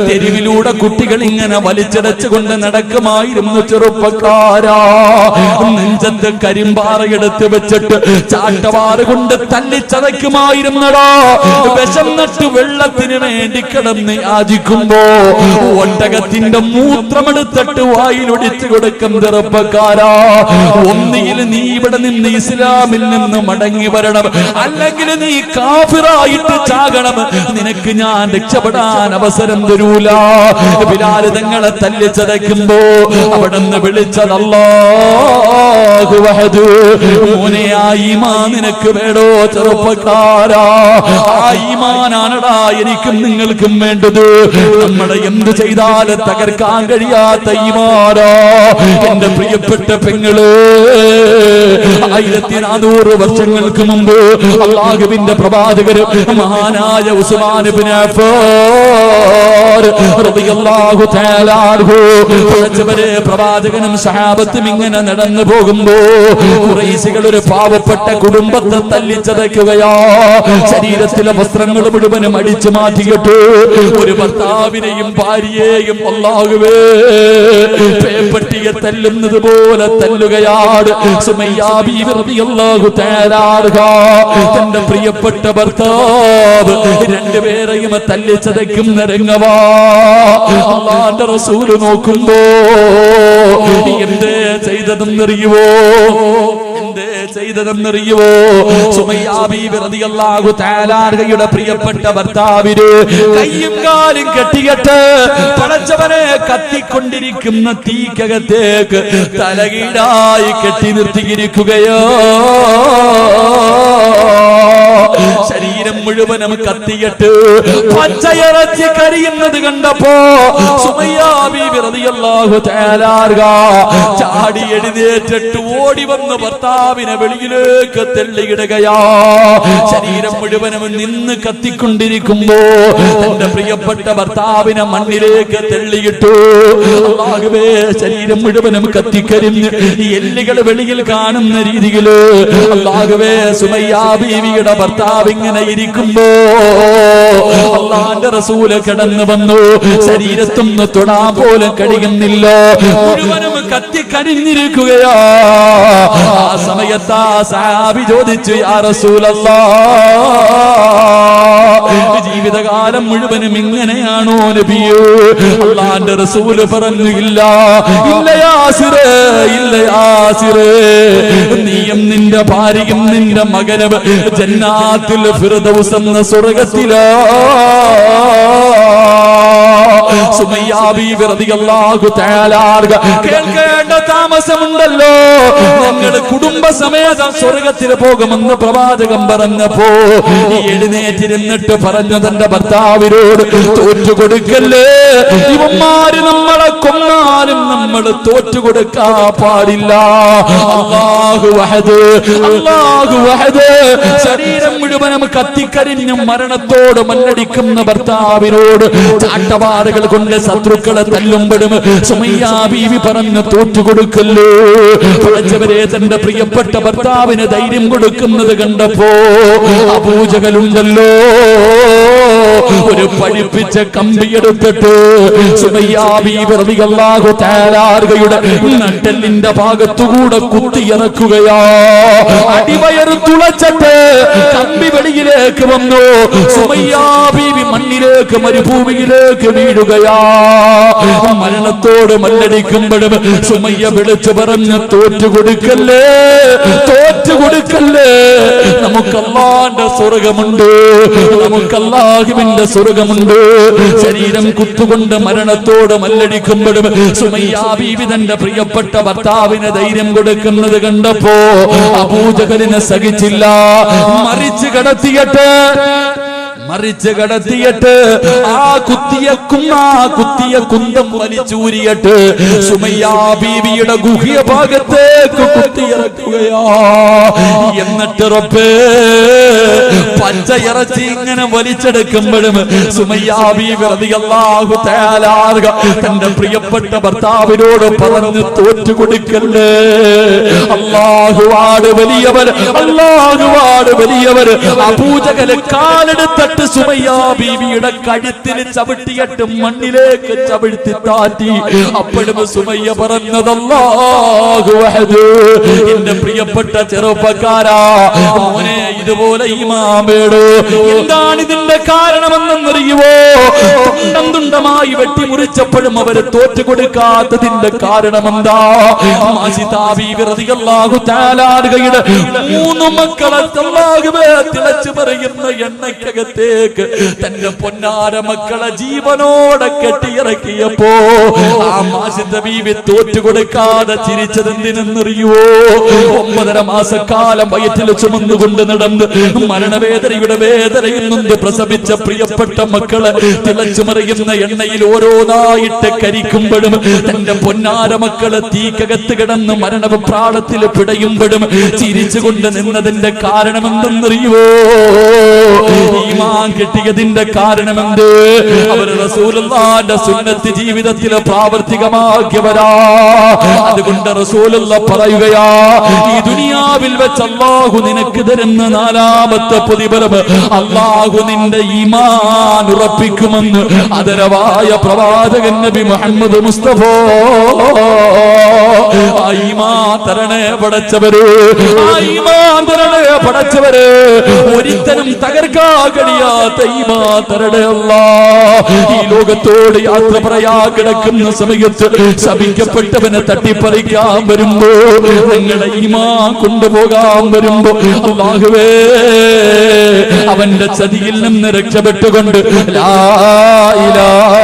A: തെരുവിലൂടെ കുട്ടികൾ ഇങ്ങനെ വലിച്ചടച്ചുകൊണ്ട് നടക്കുമായിരുന്നു. ചെറുപ്പക്കാരാ, നെഞ്ചത്ത് കരിമ്പാറയെടുത്ത് വെച്ചിട്ട് ചാട്ടവാറ് കൊണ്ട് തല്ലിച്ചതയ്ക്കുമായിരുന്നടാ. വിഷം നട്ട് വെള്ളത്തിന് വേണ്ടി കിടന്ന് യാചിക്കുമ്പോ ഒട്ടകത്തിന്റെ മൂത്രമെടുത്തിട്ട് വായിലൊടിച്ചു കൊടുക്കും. ചെറുപ്പക്കാരാ, ഒന്നിയിൽ നീ ഇവിടെ നിന്ന് ഇസ്ലാമിൽ നിന്ന് മടങ്ങി വരണം, അല്ലെങ്കിൽ നീ കാഫിറായിട്ട് ചാകണം. നിനക്ക് ഞാൻ രക്ഷപ്പെടാൻ അവസരം തരൂല. ബിലാൽ തങ്ങളെ തല്ലിച്ചതയ്ക്കുമ്പോ അവിടുന്ന് വിളിച്ചത് അല്ലാഹു വഹദ്. മോനെ, ആ ഈമാൻ നിനക്ക് വേണോ? ചെറുപ്പക്കാരാ, ആ ഈമാനാണടാ എനിക്കും നിങ്ങൾക്കും വേണ്ടത്. നമ്മളെ എന്ത് ചെയ്താലും തകർക്കാൻ കഴിയാത്ത ഈമാനാ. എന്റെ പ്രിയപ്പെട്ട പെങ്ങള്, 1400 വർഷങ്ങൾക്ക് മുമ്പ് അല്ലാഹുവിന്റെ പ്രവാചകർ മഹാനായ ഉസ്മാൻ ഇബ്നു അഫ്ഫാൻ റളിയല്ലാഹു തആല അൻഹു, പ്രവാചകനും സഹാബത്തും ഇങ്ങനെ നടന്നു പോകുമ്പോ ഖുറൈശികൾ ഒരു പാവപ്പെട്ട കുടുംബത്തെ തല്ലിച്ചതയ്ക്കുകയാ. ശരീരത്തിലെ വസ്ത്രങ്ങൾ മുഴുവനും അടിച്ചു മാറ്റിയിട്ട് ഒരു ഭർത്താവിനെയും ഭാര്യയെയും അല്ലാഹുവേ പേപ്പട്ടിയെ തല്ലുന്നത് പോലെ തല്ലുകയാണ്. സുമയ്യാ ബീവി റളിയല്ലാഹു തആല അൻഹ തന്റെ പ്രിയപ്പെട്ട ഭർത്താവ് രണ്ടുപേരെയും തല്ലിച്ചതയ്ക്കുന്ന രംഗവാ. അല്ലാഹുവിന്റെ റസൂൽ നോക്കുമ്പോ എന്തേ ചെയ്തതെന്നറിയുവോ? എന്തേ ചെയ്തതെന്നറിയുവോ? സുമയ്യാ ബീവി റളിയല്ലാഹു തആല അൻഹയുടെ പ്രിയപ്പെട്ട ഭർത്താവിന് കയ്യും കാലും കെട്ടിയിട്ട് പടച്ചവനെ കത്തിക്കൊണ്ടിരിക്കുന്ന തീക്കകത്തേക്ക് തലകീഴായി കെട്ടി നിർത്തിയിരിക്കുകയോ. ശരീരം മുഴുവനും കത്തിയിട്ട് പച്ചയിറച്ചി കരിയുന്നത് കണ്ടപ്പോ സുമയ്യാ ബീവി റളിയല്ലാഹു തആല അൻഹ ചാടി എഴുന്നേറ്റിട്ട് ഓടി വന്ന് ഭർത്താവിനെ വെളിയിലേക്ക് തള്ളിയിടുകയാ. ശരീരം മുഴുവനും നിന്ന് കത്തിക്കൊണ്ടിരിക്കുമ്പോ തന്റെ പ്രിയപ്പെട്ട ഭർത്താവിനെ മണ്ണിലേക്ക് തള്ളിയിട്ടു. അല്ലാഹുവേ, ശരീരം മുഴുവനും കത്തിക്കരിഞ്ഞ് എല്ലുകൾ വെളിയിൽ കാണുന്ന രീതിയില് അല്ലാഹുവേ സുമയ്യാ ബീവിയുടെ ഭർത്താവ് ഇങ്ങനെ ഇരിക്കുമ്പോ അല്ലാഹുവിന്റെ റസൂൽ കടന്നു വന്നു. ശരീരത്തൊന്ന് തൊടാൻ പോലും കഴിയുന്നില്ല, മുഴുവനും കത്തിക്കരിഞ്ഞിരിക്കുകയാ. ആ സമയത്ത് ആ സഹാബി ചോദിച്ചു, യാ റസൂലല്ലാഹ്, ജീവിതകാലം മുഴുവനും ഇങ്ങനെയാണോ നബിയേ? അല്ലാഹുവിന്റെ റസൂൽ പറഞ്ഞു, ഇല്ല ഇല്ല യാസിറേ, ഇല്ല യാസിറേ, നീയും നിന്റെ ഭാര്യയും നിന്റെ മകനും ജന്നാത്തുൽ ഫിർദൗസ് എന്ന സ്വർഗ്ഗത്തിലാ. സുമയ്യാ ബീവി റളിയല്ലാഹു തആല അൻഹ കേൾക്കേണ്ട താമസമുണ്ടല്ലോ, ഞങ്ങൾ കുടുംബസമേതം സ്വർഗ്ഗത്തിൽ പോകുമെന്ന് പ്രവാചകൻ പറഞ്ഞപ്പോ എഴുന്നേറ്റിരുന്നിട്ട് പറഞ്ഞു തന്റെ ഭർത്താവിനോട്, തോറ്റുകൊടുക്കല്ലേ, ഇവന്മാര് നമ്മളെ കൊന്നാലും നമ്മൾ തോറ്റുകൊടുക്കാൻ പാടില്ല. അല്ലാഹു വഹദ്, അല്ലാഹു വഹദ്. ശരീരം മുഴുവനും കത്തിക്കരിഞ്ഞ് മരണത്തോട് മല്ലടിക്കുന്ന ഭർത്താവിനോട് ചാട്ടവാറുകൾ കൊണ്ട് ശത്രുക്കളെ തല്ലുമ്പോഴും സുമയ്യ ബീവി പറഞ്ഞു തോറ്റുകൊടുക്കല്ലോ. പഠിച്ചവരെ തന്റെ പ്രിയപ്പെട്ട ഭർത്താവിന് ധൈര്യം കൊടുക്കുന്നത് കണ്ടപ്പോ അബൂജഹലുണ്ടല്ലോ ഒരു പഠിപ്പിച്ച കമ്പിയെടുത്തിട്ട് സുമയ്യ ബീവി റളിയല്ലാഹു തആല അൻഹയുടെ നട്ടെല്ലിന്റെ ഭാഗത്തുകൂടെ കുത്തിയിറക്കുകയാ. അടിവയറ് തുളച്ചിട്ട് കമ്പി വെളിയിലേക്ക് വന്നു. സുമയ്യ ബീവി മണ്ണിലേക്ക് മരുഭൂമിയിലേക്ക് വീഴുകയാ. മരണത്തോട് മല്ലടിക്കുമ്പോഴും സുമയ്യ വിളിച്ചു പറഞ്ഞ് തോറ്റുകൊടുക്കല്ലേ, തോറ്റുകൊടുക്കല്ലേ. നമുക്ക് അല്ലാഹുവിന്റെ സ്വർഗമുണ്ട്, നമുക്ക് അല്ലാഹുവിന്റെ സ്വർഗമുണ്ട്. ശരീരം കുത്തുകൊണ്ട് മരണത്തോട് മല്ലടിക്കുമ്പോഴും സുമയ്യ ബീവി തന്റെ പ്രിയപ്പെട്ട ഭർത്താവിന് ധൈര്യം കൊടുക്കുന്നത് കണ്ടപ്പോ അബൂജഹലിനെ സഹിച്ചില്ല. മറിച്ച് കടത്തിയിട്ട് ആ കുത്തിയ കുന്തം വലിച്ചൂരിയിട്ട് സുമയ്യ ബീവിയുടെ ഗുഹ്യ ഭാഗത്തേക്ക് കുത്തിയിറക്കുകയാ. എന്നിട്ട് റബ്ബേ പച്ചയിറച്ചി ഇങ്ങനെ വലിച്ചെടുക്കുമ്പോഴും സുമയ്യ ബീവി റളിയല്ലാഹു തആല അൻഹ തന്റെ പ്രിയപ്പെട്ട ഭർത്താവിനോട് പറഞ്ഞു തോറ്റുകൊടുക്കല്ലേ. അല്ലാഹുവാണ് വലിയവർ, അല്ലാഹുവാണ് വലിയവർ. അബൂജഹൽ കാലെടുത്തിട്ട് സുമയ്യ ബീവിയുടെ കഴുത്തിൽ ചവിട്ടിയിട്ട് മണ്ണിലേക്ക് ചവിട്ടി താറ്റി. അപ്പോഴും സുമയ്യ പറഞ്ഞത് അല്ലാഹു വഹദ്. എന്റെ പ്രിയപ്പെട്ട ചെറുപ്പക്കാരാ, മോനെ ഇതുപോലെ ഈമാൻ വേണോ? എന്താണ് ഇതിന്റെ കാരണമെന്നറിയുവോ? തുണ്ടം തുണ്ടമായി വെട്ടിമുറിച്ചപ്പോഴും അവര് തോറ്റുകൊടുക്കാത്തതിന്റെ കാരണമെന്താ? മാസിതാ ബീവി റളിയല്ലാഹു തആല അൻഹയുടെ 3 മക്കളെ അല്ലാഹുവേ തിളച്ചു പറയുന്ന എണ്ണയ്ക്കകത്തേക്ക് തന്റെ പൊന്നാര മക്കളെ ജീവനോടെ കെട്ടിയിറക്കിയപ്പോ ആ മാസിതാ ബീവി തോറ്റുകൊടുക്കാതെ ചിരിച്ചതെന്തിനെന്നറിയുവോ? 9.5 മാസക്കാലം വയറ്റിൽ ചുമന്നുകൊണ്ട് നടന്ന് മരണവേദനയുടെ വേദനയിൽ നിന്ന് പ്രസവിച്ച പ്രിയപ്പെട്ട മക്കളെ തിളച്ചു മറിയുന്ന എണ്ണയിൽ ഓരോന്നായിട്ട് കരിക്കുമ്പോഴും തന്റെ പൊന്നാര മക്കളെ തീക്കകത്ത് കിടന്ന് മരണപ്രാളത്തിൽ പിടയുമ്പോഴും ചിരിച്ചുകൊണ്ട് നിന്നതിന്റെ കാരണമെന്തെന്നറിയുവോ? ഈമാൻ കിട്ടിയതിന്റെ കാരണമെന്ത്? അവർ റസൂലുള്ളാഹിന്റെ സുന്നത്ത് ജീവിതത്തിൽ പ്രാവർത്തികമാക്കിയവരാ. അതുകൊണ്ട് റസൂലുള്ള പറയുകയാ, ഈ ദുനിയാവിൽ വെച്ച് അല്ലാഹു നിനക്ക് തരുന്ന 4ാമത്തെ പ്രതിഫലം അല്ലാഹു നിന്റെ ഈമാൻ ഉറപ്പിക്കുമെന്ന് ആദരവായ പ്രവാചകൻ നബി മുഹമ്മദ് മുസ്തഫ. ആ ഈമാൻ തരണേ പടച്ചവര്, ആ ഈമാൻ തരണേ പടച്ചവര്. ഒരിക്കലും തകർക്കാൻ കഴിയാത്ത ഈമാൻ തരണേ അല്ലാഹ്. ഈ ലോകത്തോട് യാത്ര പറയാ കിടക്കുന്ന സമയത്ത് ശപിക്കപ്പെട്ടവനെ തട്ടിപ്പറിക്കാൻ വരുമ്പോ, നിങ്ങളുടെ ഈമാൻ കൊണ്ടുപോകാൻ വരുമ്പോ അല്ലാഹുവേ അവന്റെ ചതിയിൽ നിന്ന് രക്ഷപ്പെട്ടുകൊണ്ട് ലാ ഇലാഹ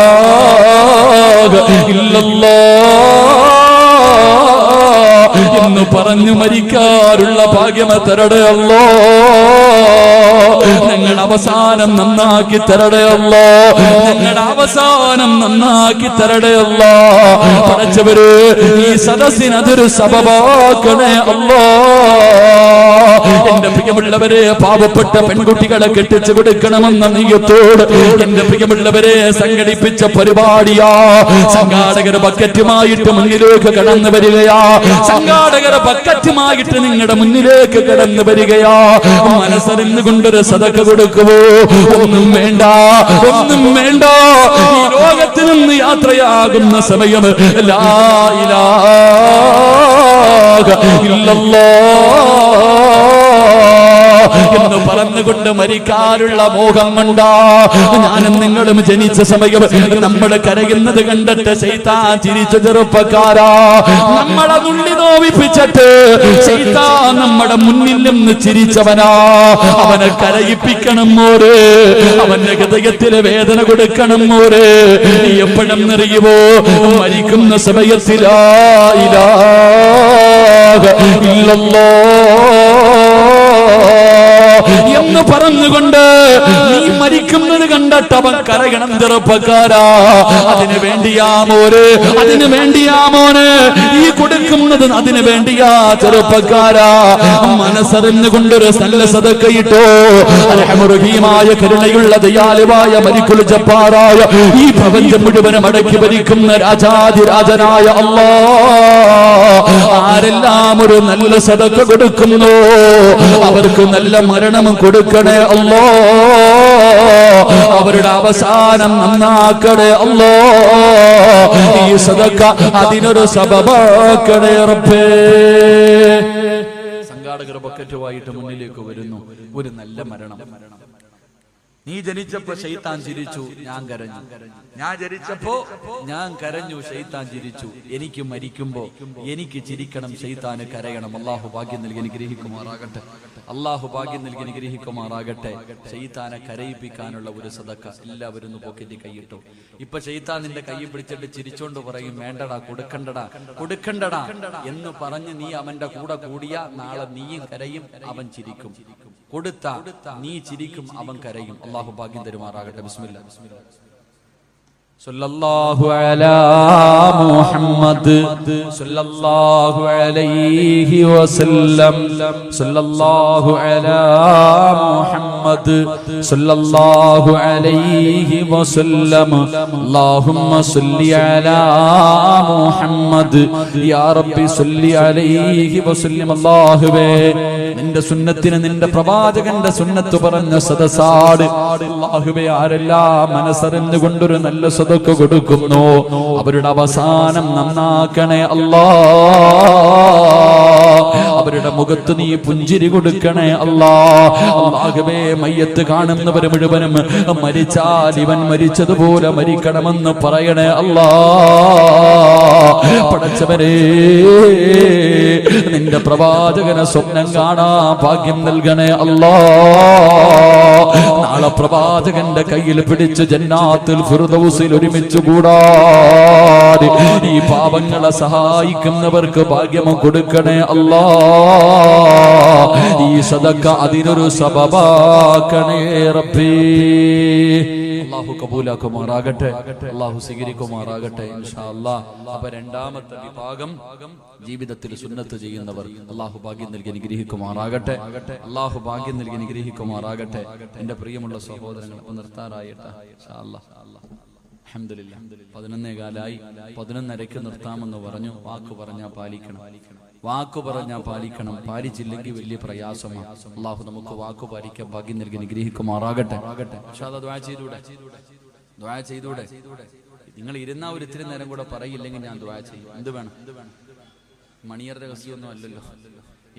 A: ഇല്ലല്ലാഹ് എന്ന് പറഞ്ഞു മരിക്കാറുള്ള ഭാഗ്യം തരടേ അല്ലാഹ്. ഞങ്ങളുടെ അവസാനം നന്നാക്കി തരടേ അല്ലാഹ്, ഞങ്ങളുടെ അവസാനം നന്നാക്കി തരടേ അല്ലാഹ്. പടച്ചവര് ഈ സദസ്സിന് അതൊരു സബബാക്കണേ അല്ലാഹ്. എന്റെ പ്രിയമുള്ളവരെ, പാവപ്പെട്ട പെൺകുട്ടികളെ കെട്ടിച്ചു കൊടുക്കണമെന്ന നീയത്തോട് എന്റെ പ്രിയമുള്ളവരെ സംഘടിപ്പിച്ച പരിപാടിയാ. സംഘാടകർ ബക്കറ്റുമായിട്ട് മുന്നിലേക്ക് കടന്നു വരികയാ. സംഘാടകർ ബക്കറ്റുമായിട്ട് നിങ്ങളുടെ മുന്നിലേക്ക് കടന്നു വരികയാ. മനസ്സറിഞ്ഞു കൊണ്ടൊരു സദഖ കൊടുക്കുവോ? ഒന്നും വേണ്ട, ഒന്നും വേണ്ട. ഈ ലോകത്തിൽ നിന്ന് യാത്രയാകുന്ന സമയം ലാ ഇലാഹ ഇല്ലല്ലാഹ് എന്ന് പറഞ്ഞുകൊണ്ട് മരിക്കാനുള്ള മോഹം കൊണ്ടാ ഞാനും നിങ്ങളും ജനിച്ച സമയം നമ്മൾ കരയുന്നത് കണ്ടിട്ട് ശൈത്താൻ ചിരിച്ച ചെറുപ്പക്കാരാ. നമ്മളെ നുള്ളി നോവിപ്പിച്ചിട്ട് ശൈത്താൻ നമ്മുടെ മുന്നിൽ നിന്ന് ചിരിച്ചവനാ. അവനെ കരയിപ്പിക്കണം മോരെ, അവന്റെ ഹൃദയത്തിലെ വേദന കൊടുക്കണം മോരെ. എപ്പോഴും അറിയുമോ? മരിക്കുന്ന സമയത്തിൽ ലാ ഇലാഹ ഇല്ലല്ലാഹ് എന്ന് പറഞ്ഞുകൊണ്ട് നീ മരിക്കുന്നത് കണ്ടിട്ട് അവൻ കരയണം ചെറുപ്പക്കാരാ. അതിനു വേണ്ടിയാ മോര്, അതിനു വേണ്ടിയാ മോന് ഈ കൊടുക്കുന്നത്, അതിനു വേണ്ടിയാ ചെറുപ്പക്കാരാ. മനസ്സറിഞ്ഞുകൊണ്ടൊരു നല്ല സദഖയിട്ടോ. റഹീമായ കരുണയുള്ള ദയാലുവായ മലിക്കുൽ ജബ്ബാറായ ഈ പ്രപഞ്ചം മുഴുവനും അടക്കി ഭരിക്കുന്ന രാജാധിരാജനായ അല്ലാഹ് ആരെല്ലാം ഒരു നല്ല സദഖ കൊടുക്കുന്നു അവർക്ക് നല്ല മരണം കൊടുക്കണേ അല്ലാഹ്. അവരുടെ അവസാനം നന്നാക്കണേ അല്ലാഹ്. ഈ സദഖ അതിനൊരു സബബാക്കണേ റബ്ബേ. സംഘാടകർ ബക്കറ്റുമായിട്ട് മുന്നിലേക്ക് വരുന്നു. ഒരു നല്ല മരണം. നീ ജനിച്ചപ്പോ ശൈത്താൻ ചിരിച്ചു, ഞാൻ കരഞ്ഞു. ഞാൻ ജനിച്ചപ്പോ ഞാൻ കരഞ്ഞു, ശൈത്താൻ ചിരിച്ചു. എനിക്ക് മരിക്കുമ്പോ എനിക്ക് ചിരിക്കണം, ശൈത്താന് കരയണം. അള്ളാഹു ഭാഗ്യം നൽകി അനുഗ്രഹിക്കുമാറാകട്ടെ. അള്ളാഹു ഭാഗ്യം നൽകി അനുഗ്രഹിക്കുമാറാകട്ടെ. ശൈത്താനെ കരയിപ്പിക്കാനുള്ള ഒരു സദഖ എല്ലാവരും പോക്കറ്റി കൈയിട്ടു. ഇപ്പൊ ശൈത്താൻ നിന്റെ കൈ പിടിച്ചിട്ട് ചിരിച്ചോണ്ട് പറയും, വേണ്ടടാ, കൊടുക്കണ്ടടാ, കൊടുക്കണ്ടടാ എന്ന് പറഞ്ഞ് നീ അവന്റെ കൂടെ കൂടിയ നാളെ നീയും കരയും, അവൻ ചിരിക്കും. കൊടുത്ത നീ ചിരിക്കും, അവൻ കരയും. അള്ളാഹു ഭാഗ്യം തരുമാറാകട്ടെ. ബിസ്മില്ലാ. സല്ലല്ലാഹു അലാ മുഹമ്മദ് സല്ലല്ലാഹു അലൈഹി വസല്ലം. സല്ലല്ലാഹു അലാ മുഹമ്മദ് സല്ലല്ലാഹു അലൈഹി വസല്ലം. അല്ലാഹുമ്മ സല്ലി അലാ മുഹമ്മദ് യാ റബ്ബി സല്ലി അലൈഹി വസല്ലം. അല്ലാഹുവേ, നിന്റെ സുന്നത്തിന്, നിന്റെ പ്രവാചകന്റെ സുന്നത്ത് പറഞ്ഞ സദസാട് അല്ലാഹുവേ, ആരെല്ലാം മനസ്സറിഞ്ഞുകൊണ്ടൊരു നല്ല സദഖ കൊടുക്കുന്നു അവരുടെ അവസാനം നന്നാക്കണേ അല്ലാഹ്. അവരുടെ മുഖത്ത് നീ പുഞ്ചിരി കൊടുക്കണേ അല്ലാഹ്. അല്ലാഹുവേ, മയ്യത്ത് കാണുന്നവർ മുഴുവനും മരിച്ചാൽ ഇവൻ മരിച്ചതുപോലെ മരിക്കണമെന്ന് പറയണേ അല്ലാഹ്. പടച്ചവരേ, നിന്റെ പ്രവാചകനെ സ്വപ്നം കാണാ ഭാഗ്യം നൽകണേ അല്ലാഹ്. നാളെ പ്രവാചകന്റെ കയ്യിൽ പിടിച്ച് ജന്നാത്തുൽ ഫിർദൗസിൽ ഒരുമിച്ച് കൂടാതെ ഈ പാപങ്ങളെ സഹായിക്കുന്നവർക്ക് ഭാഗ്യം കൊടുക്കണേ അല്ലാഹ്. ഈ സദഖ അതിനൊരു സബബാക്കണേ റബ്ബേ. അല്ലാഹു കബൂലാക്കുമാറാകട്ടെ. അല്ലാഹു സ്വീകരിക്കുമാറാകട്ടെ ഇൻഷാ അല്ലാഹ്. അപ്പൊ രണ്ടാമത്തെ വിഭാഗം ജീവിതത്തിൽ സുന്നത്ത് ചെയ്യുന്നവർ. അല്ലാഹു ഭാഗ്യം നൽകി അനുഗ്രഹിക്കുമാറാകട്ടെ. അല്ലാഹു ഭാഗ്യം നൽകി അനുഗ്രഹിക്കുമാറാകട്ടെ. എന്റെ പ്രിയമുള്ള സഹോദരങ്ങൾ, അപ്പൊ നിർത്താറായിട്ടാ ഇൻഷാ അല്ലാഹ്. അൽഹംദുലില്ലാഹ് 11:15 11:30 നിർത്താമെന്ന് പറഞ്ഞു. വാക്ക് പറഞ്ഞാൽ പാലിക്കണം, വാക്കു പറഞ്ഞാൽ പാലിക്കണം. പാലിച്ചില്ലെങ്കിൽ വലിയ പ്രയാസമാണ്. അല്ലാഹു നമുക്ക് വാക്കു പാലിക്കാൻ ഭാഗ്യം നൽകി അനുഗ്രഹിക്കുമാറാകട്ടെ. ഇൻഷാ അല്ലാഹ് ദുആ ചെയ്തൂടെ? ദുആ ചെയ്തൂടെ? നിങ്ങൾ ഇരുന്ന ഒരു ഇത്തിരി നേരം കൂടെ പറയില്ലെങ്കിൽ ഞാൻ ദുആ ചെയ്യും. എന്ത് വേണം? മണിയർ രഹസ്യമൊന്നും അല്ലല്ലോ.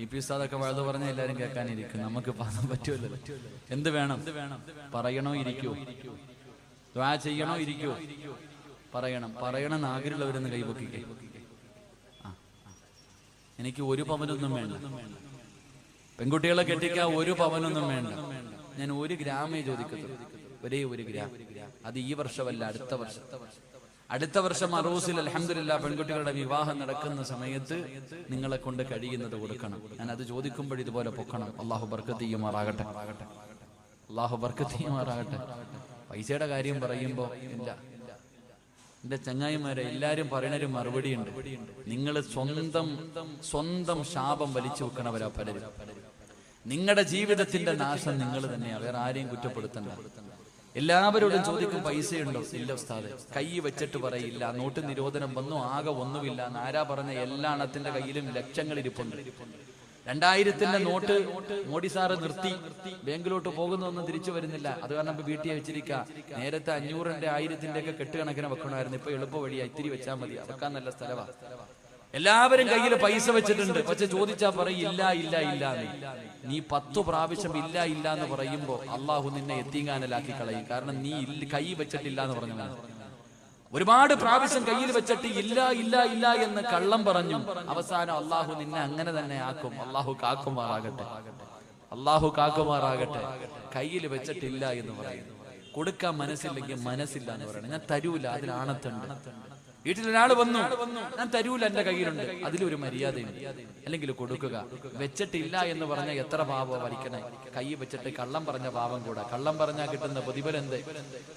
A: ഈ ഉസ്താദൊക്കെ വഴുതു പറഞ്ഞാൽ എല്ലാവരും കേൾക്കാനിരിക്കും. നമുക്ക് പറ്റുമല്ലോ. എന്ത് വേണം? പറയണോ ഇരിക്കോ? ദുആ ചെയ്യണോ ഇരിക്കോ? പറയണം. പറയണമെന്ന് ആഗ്രഹമുള്ളവരെന്ന് കൈപൊക്കിക്കേ. എനിക്ക് ഒരു പവനൊന്നും വേണ്ട. പെൺകുട്ടികളെ കെട്ടിക്കാൻ ഒരു പവനൊന്നും വേണ്ട. ഞാൻ 1 ഗ്രാമേ ചോദിക്കത്തുള്ളൂ. ഒരേ 1 ഗ്രാം. അത് ഈ വർഷമല്ല, അടുത്ത വർഷം. അടുത്ത വർഷം അറൂസിൽ അൽഹംദുലില്ലാഹ് പെൺകുട്ടികളുടെ വിവാഹം നടക്കുന്ന സമയത്ത് നിങ്ങളെ കൊണ്ട് കഴിയുന്നത് കൊടുക്കണം. ഞാൻ അത് ചോദിക്കുമ്പോൾ ഇതുപോലെ പൊക്കണം. അല്ലാഹു ബർക്കത്ത് ചെയ്യുമാറാകട്ടെ. അല്ലാഹു ബർക്കത്ത് ചെയ്യുമാറാകട്ടെ. പൈസയുടെ കാര്യം പറയുമ്പോ ഇല്ല, എന്റെ ചങ്ങായിമാരെ എല്ലാരും പറയണൊരു മറുപടി ഉണ്ട്. നിങ്ങൾ സ്വന്തം ശാപം വലിച്ചു വെക്കണവരാ പലരും. നിങ്ങളുടെ ജീവിതത്തിന്റെ നാശം നിങ്ങൾ തന്നെയാ, വേറെ ആരെയും കുറ്റപ്പെടുത്തണ്ട. എല്ലാവരോടും ചോദിക്കും പൈസയുണ്ടോ? ഇല്ല ഉസ്താദേ. കൈ വെച്ചിട്ട് പറയില്ല. നോട്ട് നിരോധനം വന്നു, ആകെ ഒന്നുമില്ല. ആരാ പറഞ്ഞ? എല്ലാ എണ്ണത്തിന്റെ കയ്യിലും ലക്ഷങ്ങൾ ഇരിപ്പുണ്ട്. 2000-ന്റെ നോട്ട് മോഡി സാറ് നിർത്തി. ബാങ്കിലോട്ട് പോകുന്നൊന്നും തിരിച്ചു വരുന്നില്ല. അത് കാരണം ഇപ്പൊ വീട്ടിൽ വെച്ചിരിക്കുക. നേരത്തെ 500-ന്റെ 1000-ന്റെ ഒക്കെ കെട്ടുകണക്കിന് വെക്കണമായിരുന്നു. ഇപ്പൊ എളുപ്പ വഴിയാ, ഇത്തിരി വെച്ചാൽ മതി. വെക്കാൻ നല്ല സ്ഥലമാണ്. എല്ലാവരും കയ്യിൽ പൈസ വെച്ചിട്ടുണ്ട്. പക്ഷെ ചോദിച്ചാ പറയും ഇല്ല ഇല്ല ഇല്ല. നീ 10 പ്രാവശ്യം ഇല്ല ഇല്ല എന്ന് പറയുമ്പോ അള്ളാഹു നിന്നെ എത്തിങ്ങാനലാക്കി കളയും. കാരണം നീ കൈ വെച്ചിട്ടില്ല എന്ന് പറഞ്ഞു. ഒരുപാട് പ്രാവശ്യം കയ്യിൽ വെച്ചിട്ട് ഇല്ല ഇല്ല ഇല്ല എന്ന് കള്ളം പറഞ്ഞു. അവസാനം അള്ളാഹു നിന്നെ അങ്ങനെ തന്നെ ആക്കും. അള്ളാഹു കാക്കുമാറാകട്ടെ. അള്ളാഹു കാക്കുമാറാകട്ടെ. കയ്യിൽ വെച്ചിട്ടില്ല എന്ന് പറയുന്നു. കൊടുക്കാൻ മനസ്സില്ലെങ്കിൽ മനസ്സില്ല എന്ന് പറയണം. ഞാൻ തരൂല, അതിനാണത്തുണ്ട്. വീട്ടിലൊരാൾ വന്നു, ഞാൻ തരൂല, എന്റെ കയ്യിലുണ്ട്. അതിലൊരു മര്യാദയുണ്ട്. അല്ലെങ്കിൽ കൊടുക്കുക. വെച്ചിട്ടില്ല എന്ന് പറഞ്ഞ എത്ര പാപം വലിക്കണേ. കൈ വെച്ചിട്ട് കള്ളം പറഞ്ഞ പാപം കൂടാ. കള്ളം പറഞ്ഞാൽ കിട്ടുന്ന പ്രതിഫലം എന്ത്?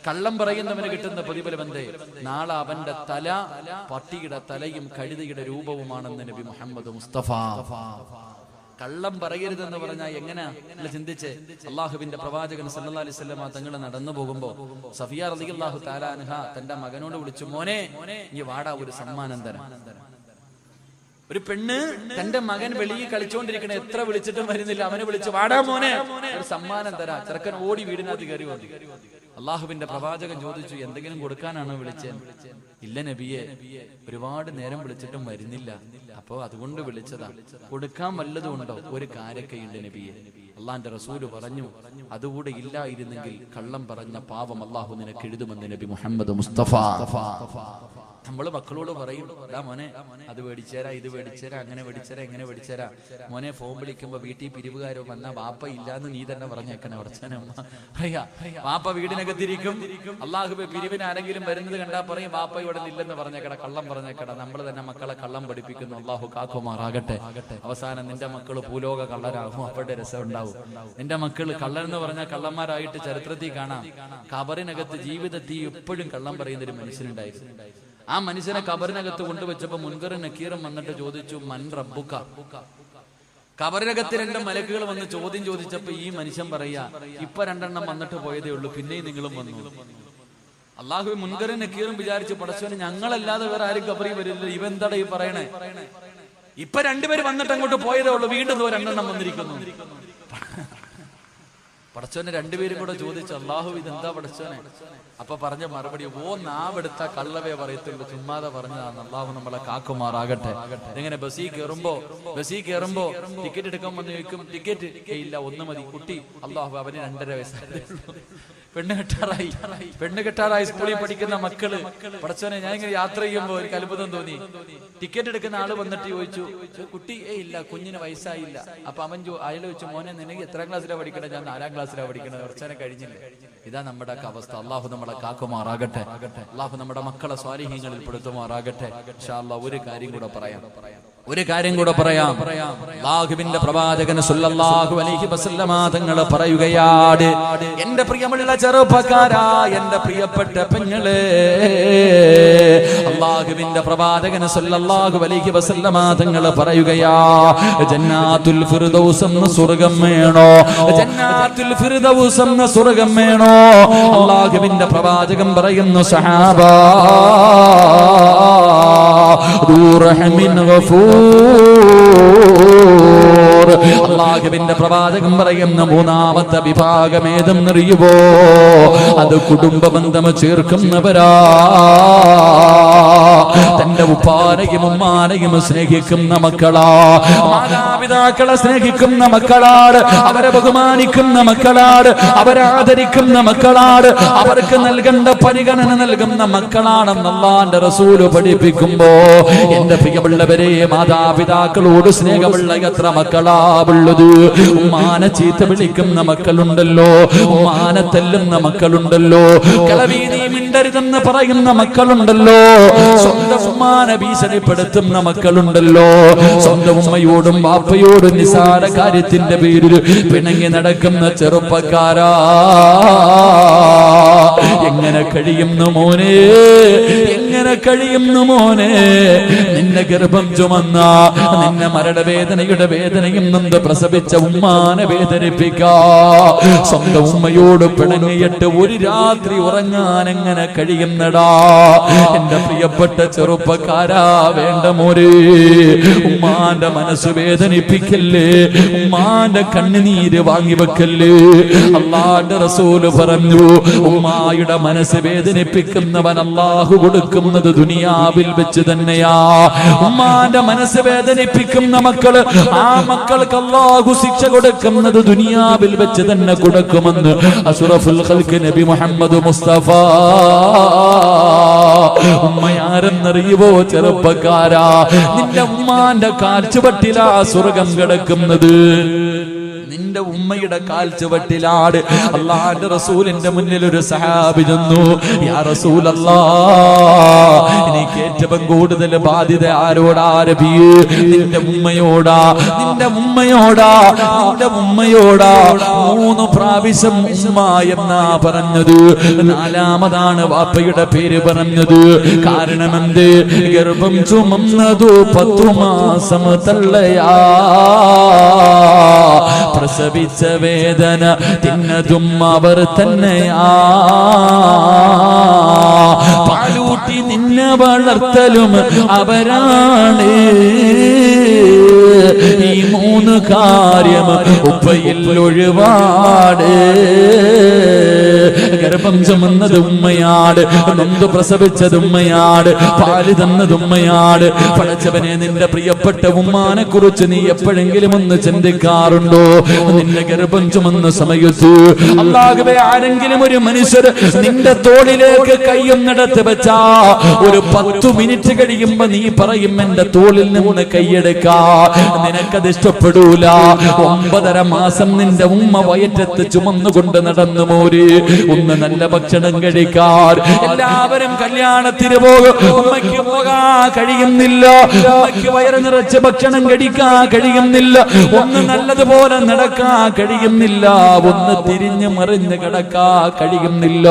A: കള്ളം പറയുന്നവന് കിട്ടുന്ന പ്രതിഫലം എന്ത്? നാളെ അവന്റെ തല പട്ടിയുടെ തലയും കഴുതയുടെ രൂപവുമാണെന്ന് നബി മുഹമ്മദ് മുസ്തഫ. കള്ളം പറയരുതെന്ന് പറഞ്ഞാൽ എങ്ങനെ ചിന്തിച്ച് അള്ളാഹുവിന്റെ പ്രവാചകൻ സല്ലല്ലാഹു അലൈഹി വസല്ലം തങ്ങൾ നടന്നു പോകുമ്പോ സഫിയ റളിയല്ലാഹു തആല അൻഹ തന്റെ മകനോട് വിളിച്ചു, മോനെ നീ വാടാ, ഒരു സമ്മാനം തരാം. ഒരു പെണ്ണ് തന്റെ മകൻ വെളിയിൽ കളിച്ചോണ്ടിരിക്കണ, എത്ര വിളിച്ചിട്ടും വരുന്നില്ല, അവനെ വിളിച്ചു, വാടാ മോനെ, ഒരു സമ്മാനം തരാം. ചെറുക്കൻ ഓടി വീടിനകത്ത് കയറി വന്നു. അള്ളാഹുവിന്റെ പ്രവാചകൻ ചോദിച്ചു, എന്തെങ്കിലും കൊടുക്കാനാണോ വിളിച്ചത്? ഇല്ല നബിയെ, ഒരുപാട് നേരം വിളിച്ചിട്ടും വരുന്നില്ല, അപ്പോ അതുകൊണ്ട് വിളിച്ചതാ. കൊടുക്കാൻ വല്ലതും ഉണ്ടോ? ഒരു കാരക്കയുണ്ട് നബിയെ. അള്ളാന്റെ റസൂല് പറഞ്ഞു, അതുകൂടെ ഇല്ലായിരുന്നെങ്കിൽ കള്ളം പറഞ്ഞ പാവം അള്ളാഹു നിനക്ക് എഴുതുമെന്ന് നബി മുഹമ്മദ് മുസ്തഫ. നമ്മള് മക്കളോട് പറയും, എടാ മോനെ അത് മേടിച്ചേരാ, ഇത് മേടിച്ചേരാ, അങ്ങനെ മേടിച്ചേരാ, എങ്ങനെ മേടിച്ചേരാ. മോനെ ഫോൺ വിളിക്കുമ്പോ വീട്ടിൽ പിരിവുകാരോ വന്നാ വാപ്പ ഇല്ലാന്ന് നീ തന്നെ പറഞ്ഞേക്കണേ. ഉറച്ചനമ്മ പറയാ, വാപ്പ വീടിനകത്തിരിക്കും. അള്ളാഹുബെ പിരിവിന് ആരെങ്കിലും വരുന്നത് കണ്ടാ പറയും, വാപ്പ ഇവിടെ ഇല്ലെന്ന് പറഞ്ഞേക്കട, കള്ളം പറഞ്ഞേക്കട. നമ്മൾ തന്നെ മക്കളെ കള്ളം പഠിപ്പിക്കുന്നു. അള്ളാഹു കാക്കുമാറാകട്ടെ. അവസാനം നിന്റെ മക്കള് ഭൂലോക കള്ളരാകും. അവരുടെ രസം ഉണ്ടാവും. നിന്റെ മക്കള് കള്ളനെന്ന് പറഞ്ഞാൽ കള്ളന്മാരായിട്ട് ചരിത്രത്തിൽ കാണാം. ഖബറിനകത്ത് ജീവിതത്തിൽ എപ്പോഴും കള്ളം പറയുന്നൊരു മനുഷ്യനുണ്ടായിരുന്നു. ആ മനുഷ്യനെ ഖബറിനകത്ത് കൊണ്ടുവച്ചപ്പോ മുൻകറും നക്കീറും വന്നിട്ട് ചോദിച്ചു, മൻ റബ്ബുക. ഖബറിനകത്ത് 2 മലക്കുകൾ വന്ന് ചോദ്യം ചോദിച്ചപ്പോ ഈ മനുഷ്യൻ പറയാ, ഇപ്പൊ 2 വന്നിട്ട് പോയതേ ഉള്ളൂ, പിന്നെയും നിങ്ങളും വന്നു. അള്ളാഹു മുൻകറും നക്കീറും വിചാരിച്ചു, പടച്ചവന് ഞങ്ങളല്ലാതെ വേറെ ആരും ഖബറിൽ വരില്ല, ഇവെന്താടാ ഈ പറയണേ? ഇപ്പൊ 2 പേര് വന്നിട്ട് അങ്ങോട്ട് പോയതേ ഉള്ളൂ, വീണ്ടും 2 വന്നിരിക്കുന്നു. പടച്ചോനെ 2 പേരും കൂടെ ചോദിച്ചു, അള്ളാഹു ഇതെന്താ പടച്ചോനെ? അപ്പൊ പറഞ്ഞ മറുപടി, ഓ നാവെടുത്ത കള്ളവേ പറയത്തുള്ളൂ, ചുമ്മാതെ പറഞ്ഞതാണ്. അള്ളാഹു നമ്മളെ കാക്കുമാറാകട്ടെ. എങ്ങനെ ബസ്സിൽ കയറുമ്പോ ടിക്കറ്റ് എടുക്കാൻ വന്ന് ചോദിക്കും, ടിക്കറ്റ് ഇല്ല, 1 മതി. കുട്ടി, അള്ളാഹു അവന് 2.5 വയസ്സായി. പെണ്ണ് കെട്ടാറായി സ്കൂളിൽ പഠിക്കുന്ന മക്കള്. പടച്ചോനെ ഞാൻ ഇങ്ങനെ യാത്ര ചെയ്യുമ്പോ എനിക്ക് അത്ഭുതം തോന്നി. ടിക്കറ്റ് എടുക്കുന്ന ആള് വന്നിട്ട് ചോദിച്ചു, കുട്ടി ഇല്ല, കുഞ്ഞിന് വയസ്സായില്ല. അപ്പൊ അവൻ അയാൾ ചോദിച്ചു, മോനെ നിനക്ക് എത്രാം ക്ലാസ്സിലാണ് പഠിക്കണേ? ഞാൻ 4ാം ക്ലാസ്സിലാണ് പഠിക്കണത്. കുറച്ചനെ കഴിഞ്ഞില്ലേ? ഇതാ നമ്മുടെ അവസ്ഥ. അള്ളാഹു നമ്മളെ കാക്കുമാറാകട്ടെ. അള്ളാഹു നമ്മുടെ മക്കളെ സ്വാലിഹ്യങ്ങളിൽ പെടുത്തുമാറാകട്ടെ. ഇൻഷാ അല്ലാഹ് ഒരു കാര്യം കൂടെ പറയാം. അല്ലാഹുവിന്റെ പ്രവാചകൻ സല്ലല്ലാഹു അലൈഹി വസല്ലമ തങ്ങൾ പറയുകയാണ്, എന്റെ പ്രിയമുള്ള ചെറുപ്പക്കാരാ, എന്റെ പ്രിയപ്പെട്ട പെങ്ങളെ, അല്ലാഹുവിന്റെ പ്രവാചകൻ സല്ലല്ലാഹു അലൈഹി വസല്ലമ തങ്ങൾ പറയുകയാ, ജന്നാത്തുൽ ഫിർദൗസ് എന്ന സ്വർഗ്ഗം വേണോ? ജന്നാത്തുൽ ഫിർദൗസ് എന്ന സ്വർഗ്ഗം വേണോ? അല്ലാഹുവിന്റെ പ്രവാചകൻ പറയുന്നു, സഹാബാ ദൂറഹമിൻ ഗഫൂർ. അല്ലാഹുവിന്റെ പ്രവാചകൻ പറയുന്ന 3ാമത്തെ വിഭാഗം ഏതെന്നറിയുവോ? അത് കുടുംബ ബന്ധം ചേർക്കുന്നവരാ. തന്റെ ഉപ്പാനെയും ഉമ്മാനെയും സ്നേഹിക്കുന്ന മക്കളാ. മാതാപിതാക്കളെ സ്നേഹിക്കുന്ന മക്കളാണ്. അവരെ ബഹുമാനിക്കുന്ന മക്കളാണ്. അവരെ ആദരിക്കുന്ന മക്കളാണ്. അവർക്ക് നൽകേണ്ട പരിഗണന നൽകുന്ന മക്കളാണെന്ന് അല്ലാഹുവിന്റെ റസൂൽ പഠിപ്പിക്കുമ്പോ, എന്റെ പ്രിയമുള്ളവരെ, മാതാപിതാക്കളോട് സ്നേഹമുള്ള എത്ര മക്കളാ ഉള്ളത്? ഉമ്മാനെ ചീത്ത വിളിക്കുന്ന മക്കളുണ്ടല്ലോ, ഉമ്മാനെ തല്ലുന്ന മക്കളുണ്ടല്ലോ, കളവീനി മിണ്ടരുതെന്ന് പറയുന്ന മക്കളുണ്ടല്ലോ, സ്വന്തം ഉമ്മാനെ ഭീഷണിപ്പെടുത്തുന്ന മക്കളുണ്ടല്ലോ, സ്വന്തം ഉമ്മയോടും ബാപ്പയോടും നിസാര കാര്യത്തിന്റെ പേരിൽ പിണങ്ങി നടക്കുന്ന ചെറുപ്പക്കാരാ, എങ്ങനെ കഴിയുന്നു മോനെ? എങ്ങനെ കഴിയുന്നു മോനെ? നിന്നെ ഗർഭം ചുമന്ന, നിന്നെ മരണവേദനയുടെ വേദനയും നൊന്ത് പ്രസവിച്ച ഉമ്മാനെ വേദനിപ്പിക്കാ, സ്വന്തം ഉമ്മയോട് പിണങ്ങിയിട്ട് ഒരു രാത്രി ഉറങ്ങാൻ എങ്ങനെ കഴിയുന്നടാ? എന്റെ പ്രിയപ്പെട്ട ചെറുപ്പക്കാരാ, വേണ്ട മോരെ, ഉമ്മാന്റെ മനസ്സ് വേദനിപ്പിക്കല്ലേ, ഉമ്മാന്റെ കണ്ണുനീര് വാങ്ങിവെക്കല്ലേ. അല്ലാഹുവിന്റെ റസൂല് പറഞ്ഞു, ഉമ്മായുടെ മനസ്സ് വേദനിപ്പിക്കുന്നവൻ അല്ലാഹു കൊടുക്കുന്നത് ദുനിയാവിൽ വെച്ച് തന്നെയാ. ഉമ്മാന്റെ മനസ്സ് വേദനിപ്പിക്കുന്ന മക്കള്, ആ മക്കൾക്ക് അല്ലാഹു ശിക്ഷ കൊടുക്കുന്നത് ദുനിയാവിൽ വെച്ച് തന്നെ കൊടുക്കുമെന്ന് അഷ്റഫുൽ ഖൽഖ് നബി മുഹമ്മദ് മുസ്തഫ. ഉമ്മയാരെന്നറിയുവോ ചെറുപ്പക്കാരാ? നിന്റെ ഉമ്മാന്റെ കാൽച്ചുവട്ടിലാ സ്വർഗം കിടക്കുന്നത്. നിന്റെ ഉമ്മയുടെ കാൽ ചുവട്ടിലാണ്. അള്ളാഹുവിന്റെ റസൂലിന്റെ മുന്നിൽ ഒരു സഹാബി ചെന്നു. യാ റസൂലല്ലാഹ്, എനിക്ക് ഏറ്റവും കൂടുതൽ ബാധ്യത ആരോടാ നബിയേ? നിന്റെ ഉമ്മയോടാ, നിന്റെ ഉമ്മയോടാ, നിന്റെ ഉമ്മയോടാ. 3 പ്രാവശ്യം ഉമ്മ എന്നാ പറഞ്ഞത്. 4മതാണ് വാപ്പയുടെ പേര് പറഞ്ഞത്. കാരണം എന്ത്? ഗർഭം ചുമന്നതു 10 മാസം തള്ളയാ, പ്രസവിച്ച വേദന തിന്നതും അവർ തന്നെയാ, പാലൂട്ടി നിന്നെ വളർത്തലും അവരാണ്. ഈ 3 കാര്യം ഉപ്പയിൽ ഒഴിവാട്. ഗർഭം ചുമന്നത് ഉമ്മയാട്, നൊന്ത് പ്രസവിച്ചത് ഉമ്മയാട്, പാല് തന്നത് ഉമ്മയാട്. പടച്ചവനെ, നിന്റെ പ്രിയപ്പെട്ട ഉമ്മാനെ കുറിച്ച് നീ എപ്പോഴെങ്കിലും ഒന്ന് ചിന്തിക്കാറുണ്ടോ? നിന്റെ ഗർഭം ചുമന്ന സമയത്ത് അല്ലാഹുവേ, ആരെങ്കിലും ഒരു മനുഷ്യർ നിന്റെ തോളിലേക്ക് കൈയൊന്നെടുത്ത് വെച്ചാ ഒരു 10 മിനിറ്റ് കഴിയുമ്പോ നീ പറയും എന്റെ തോളിൽ നിന്ന് കൈയെടുക്കാ. നിനക്കത് ഇഷ്ടപ്പെടൂല. 9.5 മാസം നിന്റെ ഉമ്മ വയറ്റത്ത് ചുമന്നുകൊണ്ട് നടന്നു മോര്. ഒന്ന് നല്ല ഭക്ഷണം കഴിക്കാൻ എല്ലാവരും കല്യാണത്തിന് പോകും, ഉമ്മയ്ക്ക് പോകാൻ കഴിയുന്നില്ല. ഉമ്മയ്ക്ക് വയറ് നിറച്ച് ഭക്ഷണം കഴിക്കാൻ കഴിയുന്നില്ല. ഒന്ന് നല്ലതുപോലെ നടക്കാൻ കഴിയുന്നില്ല. ഒന്ന് തിരിഞ്ഞു മറിഞ്ഞ് കിടക്കാൻ കഴിയുന്നില്ല.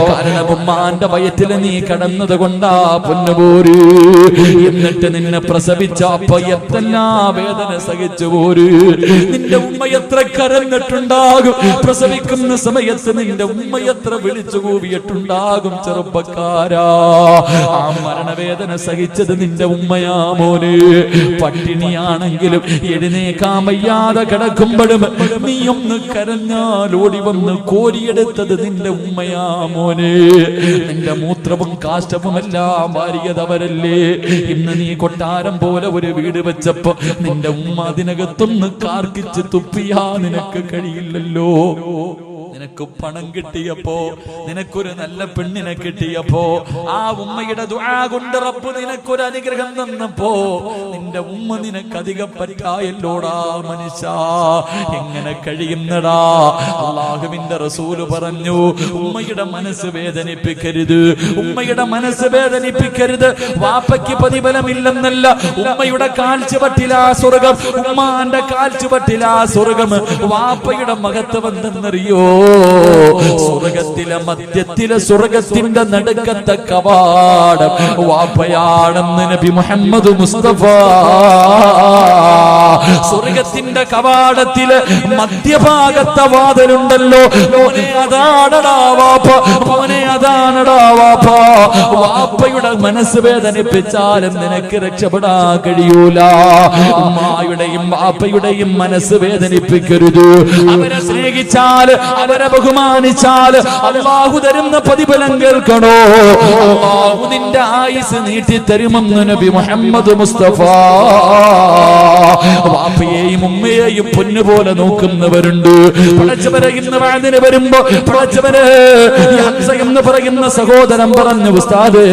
A: കാരണം ഉമ്മാന്റെ വയറ്റിൽ നീ കടന്നത് കൊണ്ടാ പൊന്നുപോര്. എന്നിട്ട് നിന്നെ പ്രസവിച്ച അപ്പ എത്തെല്ലാം വേദന സഹിച്ചു പോര്. നിന്റെ ഉമ്മ എത്ര കരഞ്ഞിട്ടുണ്ടാകും. പ്രസവിക്കുന്ന സമയത്ത് നിന്റെ ഉമ്മ എത്ര വിളിച്ചു കൂവിയിട്ടുണ്ടാകും. ചെറുപ്പക്കാരാ, ആ മരണവേദന സഹിച്ചത് നിന്റെ ഉമ്മയാ മോനെ. പട്ടിണിയാണെങ്കിലും എഴുന്നേക്കാൻ വയ്യാതെ കിടക്കുമ്പോഴും നീ ഒന്ന് കരഞ്ഞാൽ ഓടി വന്ന് കോരിയെടുത്തത് നിന്റെ ഉമ്മയാ മോനെ. നിന്റെ മൂത്രവും കാഷ്ടവും എല്ലാം വാരിയതവരല്ലേ. ഇന്ന് നീ കൊട്ടാരം പോലെ ഒരു വീട് വെച്ചപ്പോ നിന്റെ ഉമ്മ അതിനകത്തൊന്ന് കാർക്കിച്ച് തുപ്പിയാ നിനക്ക് കഴിയില്ലല്ലോ. നിനക്ക് പണം കിട്ടിയപ്പോ, നിനക്കൊരു നല്ല പെണ്ണിനെ കിട്ടിയപ്പോ, ആ ഉമ്മയുടെ ദുആ കൊണ്ട് റബ്ബ് നിനക്കൊരു അനുഗ്രഹം തന്നപ്പോ നിന്റെ ഉമ്മ നിനക്ക് അധികം പറ്റായല്ലോടാ മനുഷ്യ. എങ്ങനെ കഴിയുന്നടാ? അല്ലാഹുവിന്റെ റസൂല് പറഞ്ഞു, ഉമ്മയുടെ മനസ്സ് വേദനിപ്പിക്കരുത്, ഉമ്മയുടെ മനസ്സ് വേദനിപ്പിക്കരുത്. വാപ്പയ്ക്ക് പ്രതിഫലമില്ലെന്നല്ല, ഉമ്മയുടെ കാൽച്ചുവട്ടിലാ സ്വർഗം, ഉമ്മാന്റെ കാൽച്ചുവട്ടിലാ സ്വർഗം. വാപ്പയുടെ മഹത്വം എന്തെന്നറിയോ? സ്വർഗത്തിലെ മധ്യത്തിലെ സ്വർഗത്തിന്റെ നടുക്കത്തെ കവാടം വാപ്പയാണെന്ന് നബി മുഹമ്മദ് മുസ്തഫ. സ്വർഗത്തിന്റെ കവാടത്തില് മധ്യഭാഗത്തെ വാതിലുണ്ടല്ലോ, മോനെ അതാണടാ വാപ്പ, മോനെ അതാണടാ വാപ്പ. വാപ്പയുടെ മനസ്സ് വേദനിപ്പിച്ചാലും നിനക്ക് രക്ഷപ്പെടാൻ കഴിയൂല. ഉമ്മായുടെയും വാപ്പയുടെയും മനസ്സ് വേദനിപ്പിക്കരുത്. അവരെ സ്നേഹിച്ചാൽ, അവരെ ബഹുമാനിച്ചാൽ അല്ലാഹു തരുന്ന പ്രതിഫലം കേൾക്കണോ? അല്ലാഹു നിന്റെ ആയുസ് നീട്ടി തരുമെന്ന് നബി മുഹമ്മദ് മുസ്തഫ. വാപ്പയെയും ഉമ്മയെയും പൊന്നുപോലെ നോക്കുന്നവരുണ്ട്. പടച്ചവരെ, ഇന്ന് വാതിന് വരുമ്പോ പടച്ചവരെ ഹംസ എന്ന് പറയുന്ന സഹോദരൻ പറഞ്ഞു, ഉസ്താദ്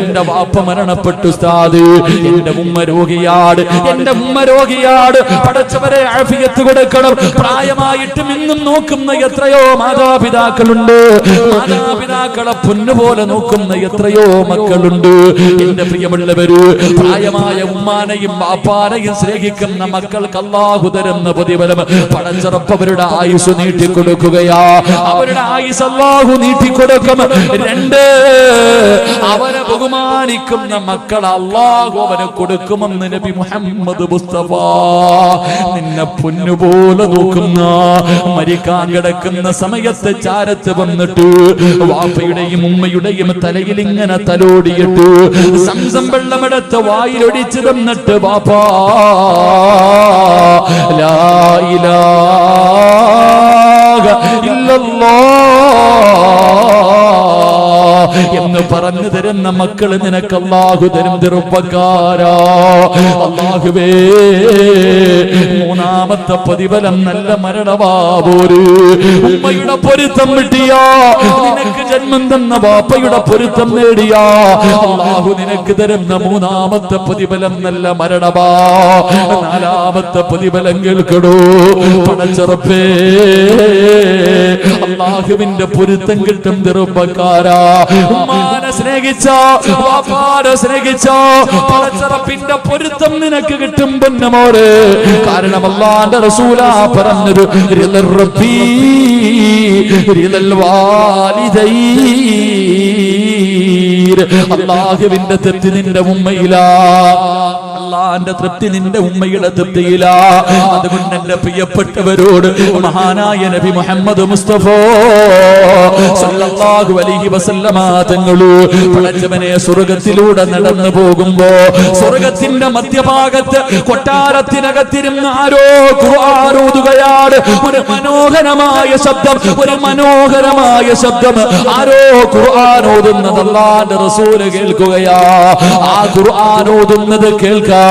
A: എന്റെ വാപ്പ മരണപ്പെട്ടു ഉസ്താദ്, എന്റെ ഉമ്മ രോഗിയാട്, എന്റെ ഉമ്മ രോഗിയാട്. പടച്ചവരെ ആഫിയത്ത് കൊടുക്കണം. പ്രായമായിട്ടും ഇന്നും നോക്കുന്ന എത്രയോ മാതാപിതാക്കളുണ്ട്. മാതാപിതാക്കളെ പൊന്നുപോലെ നോക്കുന്ന എത്രയോ മക്കളുണ്ട്. എന്റെ പ്രിയമുള്ളവര്, പ്രായമായ ഉമ്മാനെയും വാപ്പാനെയും സ്നേഹിക്കുന്ന മക്കൾക്ക് അല്ലാഹു തരുന്ന പ്രതിഫലം പടച്ചറപ്പ് അവരുടെ ആയുസ് നീട്ടിക്കൊടുക്കുകയാ. അവരുടെ ആയുസ് അല്ലാഹു നീട്ടിക്കൊടുക്കും. 2, അവരെ ബഹുമാനിക്കുന്ന മക്കൾ അല്ലാഹു അവന് കൊടുക്കുമെന്ന് നബി മുഹമ്മദ് മുസ്തഫ. നിന്നെ പൊന്നുപോലെ നോക്കുന്ന, മരിക്കാൻ കിടക്കുന്ന സമയത്ത് ചാരത്ത് വന്നിട്ട് വാപ്പയുടെയും ഉമ്മയുടെയും തലയിൽ ഇങ്ങനെ തലോടിയിട്ട് സംസം വെള്ളമെടുത്ത് വായിലൊടിച്ചു തന്നിട്ട്, വാപ്പാ ലാ ഇലാഹ ഇല്ലല്ലാഹ് എന്ന് പറഞ്ഞു തരുന്ന മക്കള് നിനക്ക് അല്ലാഹു തരും ചെറുപ്പക്കാരാ. അല്ലാഹുവേ, മൂന്നാമത്തെ പ്രതിഫലം നല്ല മരണവാപോര്. ഉമ്മയുടെ പൊരുത്തം കിട്ടിയാ, നിനക്ക് ജന്മം തന്ന ബാപ്പയുടെ പൊരുത്തം നേടിയാ, അല്ലാഹു നിനക്ക് തരുന്ന മൂന്നാമത്തെ പ്രതിഫലം നല്ല മരണവാ. നാലാമത്തെ പ്രതിഫലം കേൾക്കടോ പടച്ചറപ്പേ, അല്ലാഹുവിന്റെ പൊരുത്തം കിട്ടും ചെറുപ്പക്കാരാ. ഉമ്മാനെ സ്നേഹിച്ച, ബാപ്പാനെ സ്നേഹിച്ച, പടച്ചറപ്പിന്റെ പൊരുത്തം നിനക്ക് കിട്ടും പൊന്നമോരെ. കാരണം അല്ലാഹുവിന്റെ റസൂലാ പറഞ്ഞൊരു റിളൽ റബ്ബി റിളൽ വാലിദൈൻ. അല്ലാഹുവിന്റെ തൃപ്തി നിന്റെ ഉമ്മയിലാ, അല്ലാഹുവിന്റെ തൃപ്തി നിന്റെ ഉമ്മയുടെ തൃപ്തിയിലാ. അതുകൊണ്ട് എന്റെ പ്രിയപ്പെട്ടവരോട് മഹാനായ നബി മുഹമ്മദ് മുസ്തഫ സല്ലല്ലാഹു അലൈഹി വസല്ലമ തങ്ങളു പടച്ചവനെ സ്വർഗ്ഗത്തിലൂടെ നടന്നു പോകുമ്പോ സ്വർഗ്ഗത്തിന്റെ മധ്യഭാഗത്ത് കൊട്ടാരത്തിനകത്തിരുന്ന് ആരോ ഖുർആൻ ഓതുകയാണ്. ഒരു മനോഹരമായ ശബ്ദം, ഒരു മനോഹരമായ ശബ്ദം. ആരോ ഖുർആൻ ഓതുന്നത് അല്ലാഹുവിന്റെ റസൂൽ കേൾക്കുകയാ. ആ ഖുർആൻ ഓതുന്നത് കേൾക്കാ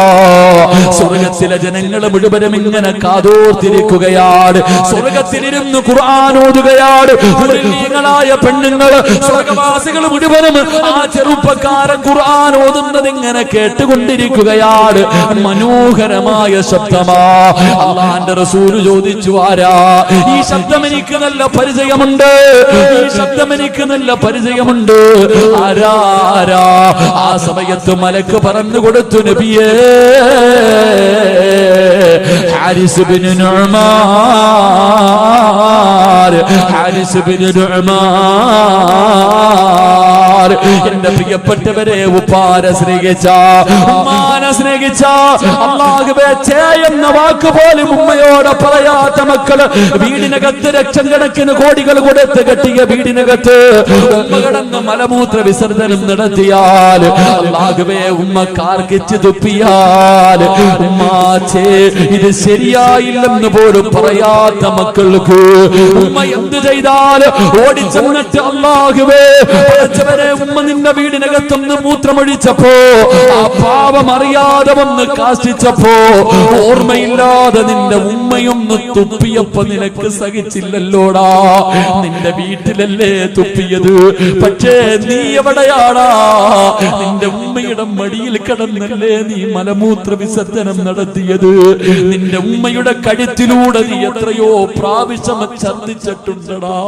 A: സ്വർഗ്ഗത്തിലെ ജനങ്ങൾ മുഴുവനും ഇങ്ങനെ കാതോർത്തിരിക്കുകയാണ്. സ്വർഗ്ഗത്തിലിരുന്ന് ഖുർആൻ ഓതുകയാണ്. മുഅ്മിനീങ്ങളായ പെണ്ണുങ്ങൾ, സ്വർഗ്ഗവാസികൾ മുഴുവനും ആ ചെറുപ്പക്കാരൻ ഖുർആൻ ഓതുന്നത് ഇങ്ങനെ കേട്ടുകൊണ്ടിരിക്കുകയാണ്. മനോഹരമായ ശബ്ദമാ. അല്ലാഹുവിന്റെ റസൂൽ ചോദിച്ചു, ആരാ ഈ ശബ്ദം? എനിക്ക് നല്ല പരിചയമുണ്ട്, ഈ ശബ്ദം എനിക്ക് നല്ല പരിചയമുണ്ട്. ആരാ? ആ സമയത്ത് മലക്ക് പറഞ്ഞു കൊടുത്തു, നബിയേ, ഹാരിസ് ഇബ്നു നുഅ്മാൻ, ഹാരിസ് ഇബ്നു നുഅ്മാൻ. എന്റെ പ്രിയപ്പെട്ടവരെ, ഉപ്പാനെ സ്നേഹിച്ച, ഉമ്മാനെ സ്നേഹിച്ച, അല്ലാഹുവേ എന്ന വാക്ക് പോലും ഉമ്മയോട് പറയാത്ത മക്കള് വീടിനകത്ത് ലക്ഷക്കണക്കിന് കോടികൾ കൊടുത്ത് കെട്ടിയ വീടിനകത്ത് ഉമ്മ കിടന്ന് മലമൂത്ര വിസർജനം നടത്തിയാൽ, അല്ലാഹുവേ ഉമ്മ കാർക്കിച്ച് തുപ്പിയാൽ, ഉമ്മാച്ചേ ഇത് ശരിയായില്ലെന്ന് പോലും പറയാത്ത മക്കൾക്ക് ഉമ്മ എന്ത് ചെയ്താൽ ഓടിച്ചെന്നിട്ട്, അല്ലാഹുവേ പടച്ചവനെ, ഉമ്മ നിന്റെ വീടിനകത്തൊന്ന് മൂത്രമൊഴിച്ചപ്പോ, ആ പാവം അറിയാതെ വന്ന് കാഷ്ടിച്ചപ്പോ, ഓർമ്മയില്ലാതെ നിന്റെ ഉമ്മയൊന്ന് തുപ്പിയപ്പോ നിനക്ക് സഹിച്ചില്ലല്ലോടാ. നിന്റെ വീട്ടിലല്ലേ തുപ്പിയത്, പക്ഷേ നീ എവിടെയാടാ? നിന്റെ ഉമ്മയുടെ മടിയിൽ കിടന്നല്ലേ നീ മലമൂത്ര വിസർജനം നടത്തിയത്. നിന്റെ ഉമ്മയുടെ കഴുത്തിലൂടെ നീ എത്രയോ പ്രാവശ്യം ഛർദ്ദിച്ചിട്ടുണ്ടടാ.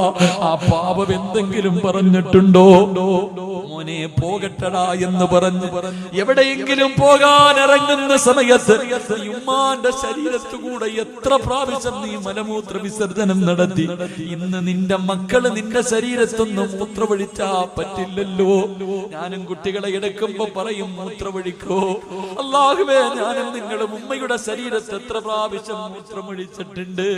A: ആ പാപം എന്തെങ്കിലും പറഞ്ഞിട്ടുണ്ടോ? മോനെ പോകട്ടടാ എന്ന് പറഞ്ഞു എവിടെയെങ്കിലും പോകാൻ ഇറങ്ങുന്ന സമയത്ത് ഉമ്മാന്റെ ശരീരത്തുകൂടെ എത്ര പ്രാവശ്യം നീ മലമൂത്ര വിസർജനം നടത്തി. ഇന്ന് നിന്റെ മക്കള് നിന്റെ ശരീരത്തൊന്നും മൂത്രമൊഴിച്ചാ പറ്റില്ലല്ലോ. ഞാനും കുട്ടികളെ എടുക്കുമ്പോ പറയും, മൂത്രമൊഴിക്കോ. അല്ലാഹുവേ, ഞാനും നിങ്ങളും ഉമ്മയുടെ ശരീരത്ത് എത്ര പ്രാവശ്യം മൂത്രമൊഴിച്ചിട്ടുണ്ട്.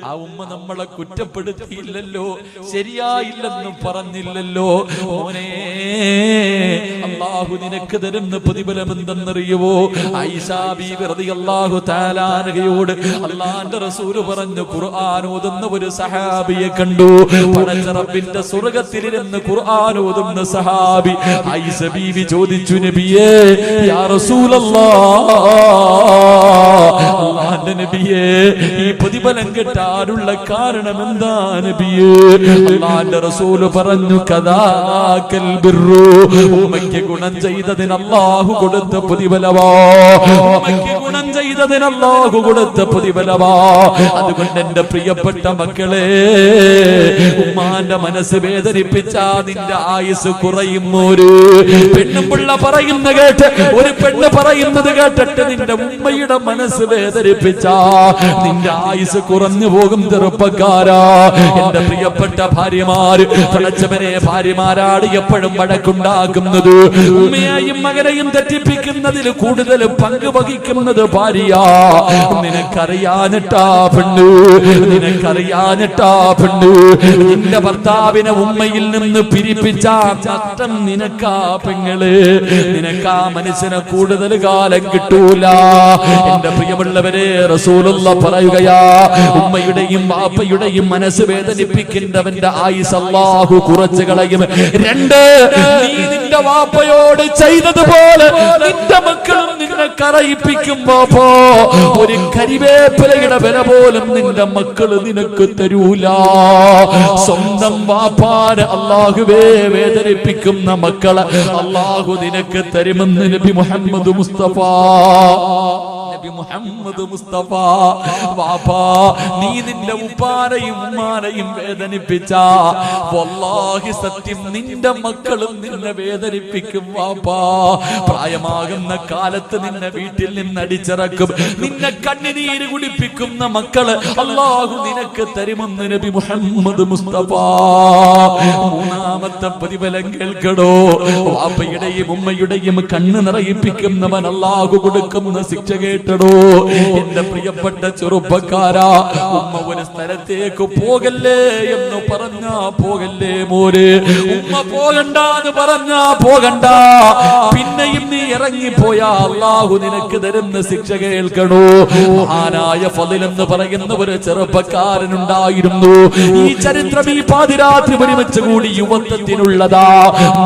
A: ആ ഉമ്മ നമ്മളെ കുറ്റപ്പെടുത്തിയില്ലല്ലോ, ശരിയായില്ലെന്ന് പറഞ്ഞില്ലല്ലോ. മോനെ, അല്ലാഹു നിനക്ക് തരുന്ന പ്രതിഫലം എന്തെന്നറിയുവോ? ആയിഷാ ബീവി റളിയല്ലാഹു തആല അൻഹയോട് അല്ലാഹുവിന്റെ റസൂൽ പറഞ്ഞു, ഖുർആൻ ഓതുന്ന ഒരു സഹാബിയെ കണ്ടു. പടച്ച റബ്ബിന്റെ സ്വർഗ്ഗത്തിലിരുന്ന് ഖുർആൻ ഓതുന്ന സഹാബി. ആയിഷ ബീവി ചോദിച്ചു, നബിയേ, യാ റസൂലല്ലാഹ്, അല്ലാഹുവിന്റെ നബിയേ, ഈ പ്രതിഫലം കിട്ടാനുള്ള കാരണം എന്താ നബിയേ? അല്ലാഹുവിന്റെ റസൂൽ പറഞ്ഞു, കദാകൽ ബിർറു, ഉമ്മയ്ക്ക് ഗുണം ചെയ്തതിന് അല്ലാഹു കൊടുത്ത പ്രതിഫലമാ. ഉമ്മയ്ക്ക് ഗുണം ചെയ്തതിന് അല്ലാഹു കൊടുത്ത പ്രതിഫലമാ. അതുകൊണ്ട് എന്റെ പ്രിയപ്പെട്ട മക്കളെ, ഉമ്മാന്റെ മനസ്സ് വേദനിപ്പിച്ചാ നിന്റെ ആയുസ് കുറയും. ഒരു പെണ്ണും പിള്ള പറയുന്ന കേട്ട്, ഒരു പെണ്ണ് പറയുന്നത് കേട്ടിട്ട് നിന്റെ ഉമ്മയുടെ മനസ്സ് വേദനിപ്പിച്ചാ നിന്റെ ആയുസ് കുറഞ്ഞു പോകും ചെറുപ്പക്കാരാ. എന്റെ പ്രിയപ്പെട്ട ഭാര്യമാര്, പടച്ചവനെ, ഭാര്യമാരാണ് എപ്പോഴും വഴക്കുണ്ടാക്കുന്നത്. ഉമ്മയെയും മകനെയും തെറ്റിപ്പിക്കുന്നതിൽ കൂടുതൽ പങ്ക് വഹിക്കുന്നത് ഭാര്യ. നിനക്കറിയാനിട്ടാ പെണ്ണ്, നിനക്കറിയാനിട്ടാ പെണ്ണ്, നിന്റെ ഭർത്താവിനെ ഉമ്മയിൽ നിന്ന് പിരിപ്പിച്ച നഷ്ടം നിനക്കാ പെങ്ങള്. നിനക്കാ മനുഷ്യനെ കൂടുതൽ കാലം കിട്ടൂല. എന്റെ പ്രിയമുള്ളവരെ, റസൂലുള്ള പറയുകയാ, ഉമ്മയുടെയും വാപ്പയുടെയും മനസ്സ് വേദനിപ്പിക്കുന്നവന്റെ ആയുസ് അല്ലാഹു കുറച്ച് കളയും. രണ്ട്, നീ നിന്റെ വാപ്പയോട് ചെയ്തതുപോലെ നിന്റെ മക്കളും നിന്നെ കരയിപ്പിക്കുമ്പോ ഒരു കരിവേപ്പിലയുടെ വില പോലും നിന്റെ മക്കള് നിനക്ക് തരൂല. സ്വന്തം വാപ്പാനെ അല്ലാഹുവേ വേദനിപ്പിക്കുന്ന മക്കളെ അല്ലാഹു നിനക്ക് തരുമെന്ന് നബി മുഹമ്മദ് മുസ്തഫ. മുഹമ്മദ് മുസ്തഫ, വാപ്പാ നീ നിന്റെ ഉപ്പാനെയും ഉമ്മാനെയും വേദനിപ്പിച്ച വല്ലാഹി സത്യം നിന്റെ മക്കളും നിന്നെ വേദനിപ്പിക്കും വാപ്പാ. പ്രായമാകുന്ന കാലത്ത് നിന്നെ വീട്ടിൽ നിന്ന് അടിച്ചിറക്കും. നിന്നെ കണ്ണുനീര് കുടിപ്പിക്കുന്ന മക്കള് അല്ലാഹു നിനക്ക് തരുമെന്ന് നബി മുഹമ്മദ് മുസ്തഫ. മൂന്നാമത്തെ പ്രതിഫലം കേൾക്കടോ, വാപ്പയുടെയും ഉമ്മയുടെയും കണ്ണ് നിറയിപ്പിക്കുന്നവൻ അല്ലാഹു കൊടുക്കുന്ന ശിക്ഷ കേട്ടടോ. എന്റെ പ്രിയപ്പെട്ട ചെറുപ്പക്കാരാ, ഉമ്മ ഒരു സ്ഥലത്തേക്ക് പോകല്ലേ എന്ന് പറഞ്ഞാ പോകല്ലേ മോര്, ഉമ്മ പോകണ്ടെന്ന് പറഞ്ഞാ പോകണ്ട. പിന്നെയും നീ ഇറങ്ങിപ്പോയാ അല്ലാഹു നിനക്ക് തരുന്ന ശിക്ഷ കേൾക്കണോ. മഹാനായ ഫളിൽ എന്ന് പറയുന്ന ഒരു ചെറുപ്പക്കാരനുണ്ടായിരുന്നു. ഈ ചരിത്രം ഈ പാതിരാത്രി ഒരുമിച്ച് കൂടി യുവത്വത്തിനുള്ളതാ.